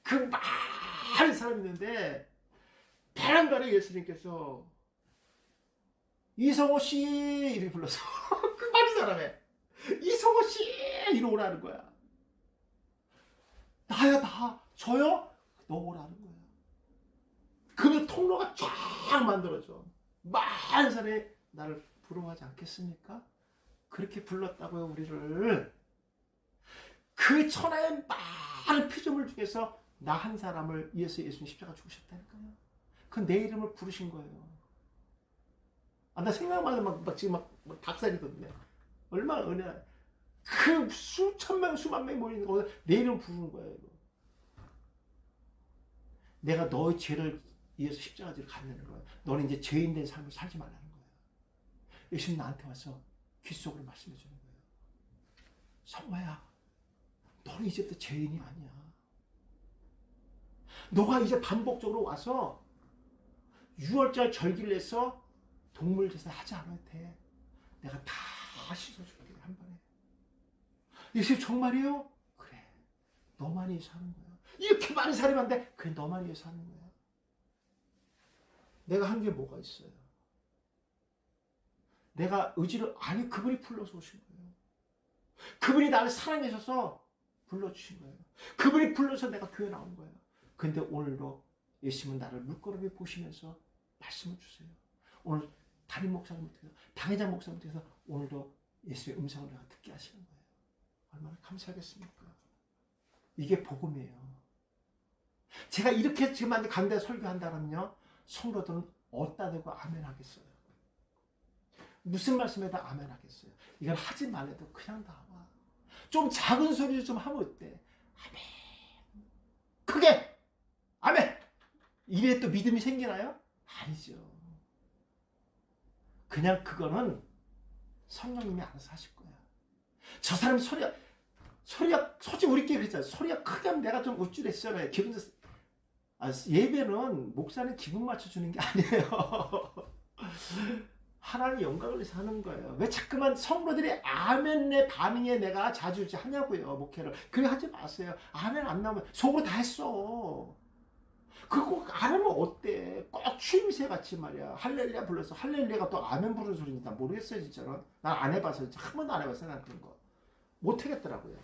그 많은 사람이 있는데 베란다에 예수님께서 이성호 씨 이렇게 불러서 그 많은 사람에 이성호 씨 이리 오라는 거야. 나야 나 저요? 너 오라는 거야. 그러면 통로가 쫙 만들어져. 많은 사람이 나를 부러워하지 않겠습니까? 그렇게 불렀다고요, 우리를. 그 천하의 많은 피조물 중에서 나 한 사람을 위해서 예수님 십자가 죽으셨다니까요. 그 내 이름을 부르신 거예요. 아, 나 생각만 해도 막 지금 막 닭살이거든요. 얼마나 은혜야. 그 수천 명, 수만 명이 모이는 거에 내 이름을 부르는 거예요. 이거. 내가 너의 죄를 위해서 십자가지를 갔는 거예요. 너는 이제 죄인 된 삶을 살지 말라는 거예요. 예수님 나한테 와서 귓속으로 말씀해 주는 거예요. 성화야, 너는 이제부터 죄인이 아니야. 너가 이제 반복적으로 와서 6월절 절기를 해서 동물 제사 하지 않아도 돼. 내가 다 씻어줄게 한 번에. 예수님 정말이요? 그래. 너만 위해서 하는 거야. 이렇게 많은 사람이 한데 그래 너만 위해서 하는 거야. 내가 한 게 뭐가 있어요? 내가 의지를 아니 그분이 불러서 오신 거예요. 그분이 나를 사랑하셔서 불러주신 거예요. 그분이 불러서 내가 교회 나온 거예요. 근데 오늘도 예수님은 나를 물끄러미 보시면서 말씀을 주세요. 오늘 담임 목사님부터 당회장 목사님부터 오늘도 예수의 음성을 내가 듣게 하시는 거예요. 얼마나 감사하겠습니까? 이게 복음이에요. 제가 이렇게 지금 강대 설교한다면요, 성도들은 어디다 대고 아멘 하겠어요? 무슨 말씀에다 아멘 하겠어요? 이걸 하지 말래도 그냥 나와. 좀 작은 소리를 좀 하면 어때? 아멘. 크게 아멘. 이래 또 믿음이 생기나요? 아니죠. 그냥 그거는 성령님이 알아서 하실 거야. 저 사람 소리가 솔직히 우리끼리 그랬잖아요. 소리가 크게 하면 내가 좀 우쭐했잖아요. 기분 예배는 목사는 기분 맞춰주는 게 아니에요. 하나님 영광을 위해서 하는 거예요. 왜 자꾸만 성도들이 아멘의 반응에 내가 자주지 하냐고요, 목회를. 그래 하지 마세요. 아멘 안 나오면 속으로 다 했어. 그거 꼭 안 하면 어때? 꼭 취임새 같이 말이야. 할렐루야 불러서 할렐루야가 또 아멘 부르는 소리인지 난 모르겠어요, 진짜로. 난 안 해봐서 한 번도 안 해봤어요, 난 그런 거. 못 하겠더라고요.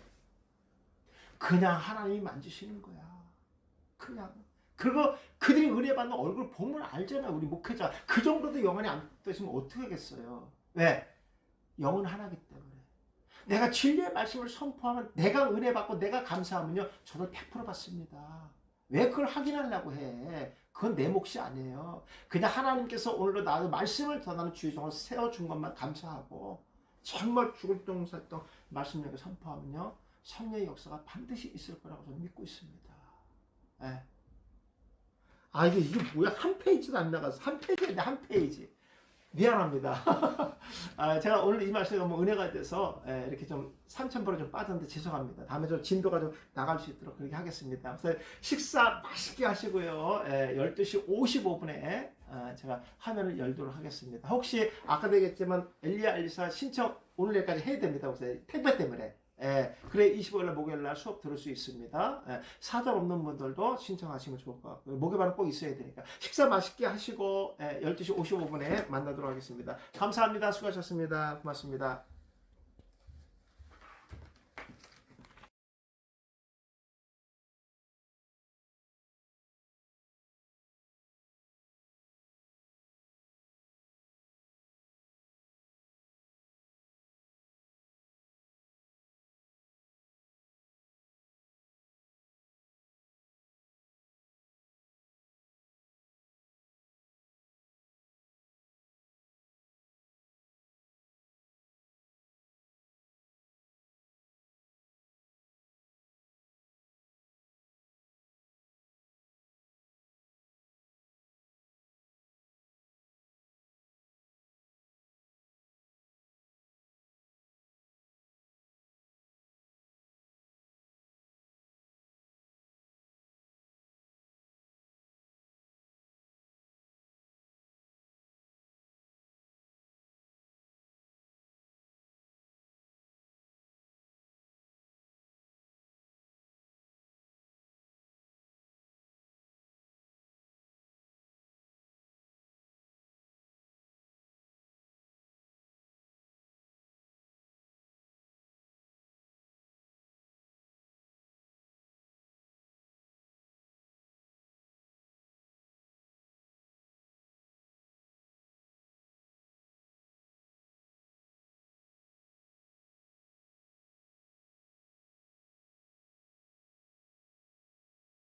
그냥 하나님이 만지시는 거야. 그냥. 그리고 그들이 은혜받는 얼굴 보면 알잖아, 우리 목회자. 그 정도도 영혼이 안 되시면 어떻게 하겠어요? 왜? 영은 하나기 때문에. 내가 진리의 말씀을 선포하면, 내가 은혜받고 내가 감사하면요, 저를 100% 받습니다. 왜 그걸 확인하려고 해? 그건 내 몫이 아니에요. 그냥 하나님께서 오늘도 나의 말씀을 전하는 주의종을 세워준 것만 감사하고, 정말 죽을 똥살똥 말씀력을 선포하면요, 성령의 역사가 반드시 있을 거라고 저는 믿고 있습니다. 네. 아, 이게 뭐야? 한 페이지도 안 나가서. 한 페이지인데, 한 페이지. 미안합니다. 아, 제가 오늘 이 말씀이 너무 은혜가 돼서, 이렇게 좀 3,000%좀 빠졌는데 죄송합니다. 다음에 좀 진도가 좀 나갈 수 있도록 그렇게 하겠습니다. 그래서 식사 맛있게 하시고요. 12시 55분에 제가 화면을 열도록 하겠습니다. 혹시 아까도 얘기했지만 엘리야 엘리사 신청 오늘 내일까지 해야 됩니다. 그래서 택배 때문에. 그래 25일날 목요일날 수업 들을 수 있습니다. 사정 없는 분들도 신청하시면 좋을 것 같고요. 목요일은 꼭 있어야 되니까 식사 맛있게 하시고 12시 55분에 만나도록 하겠습니다. 감사합니다. 수고하셨습니다. 고맙습니다.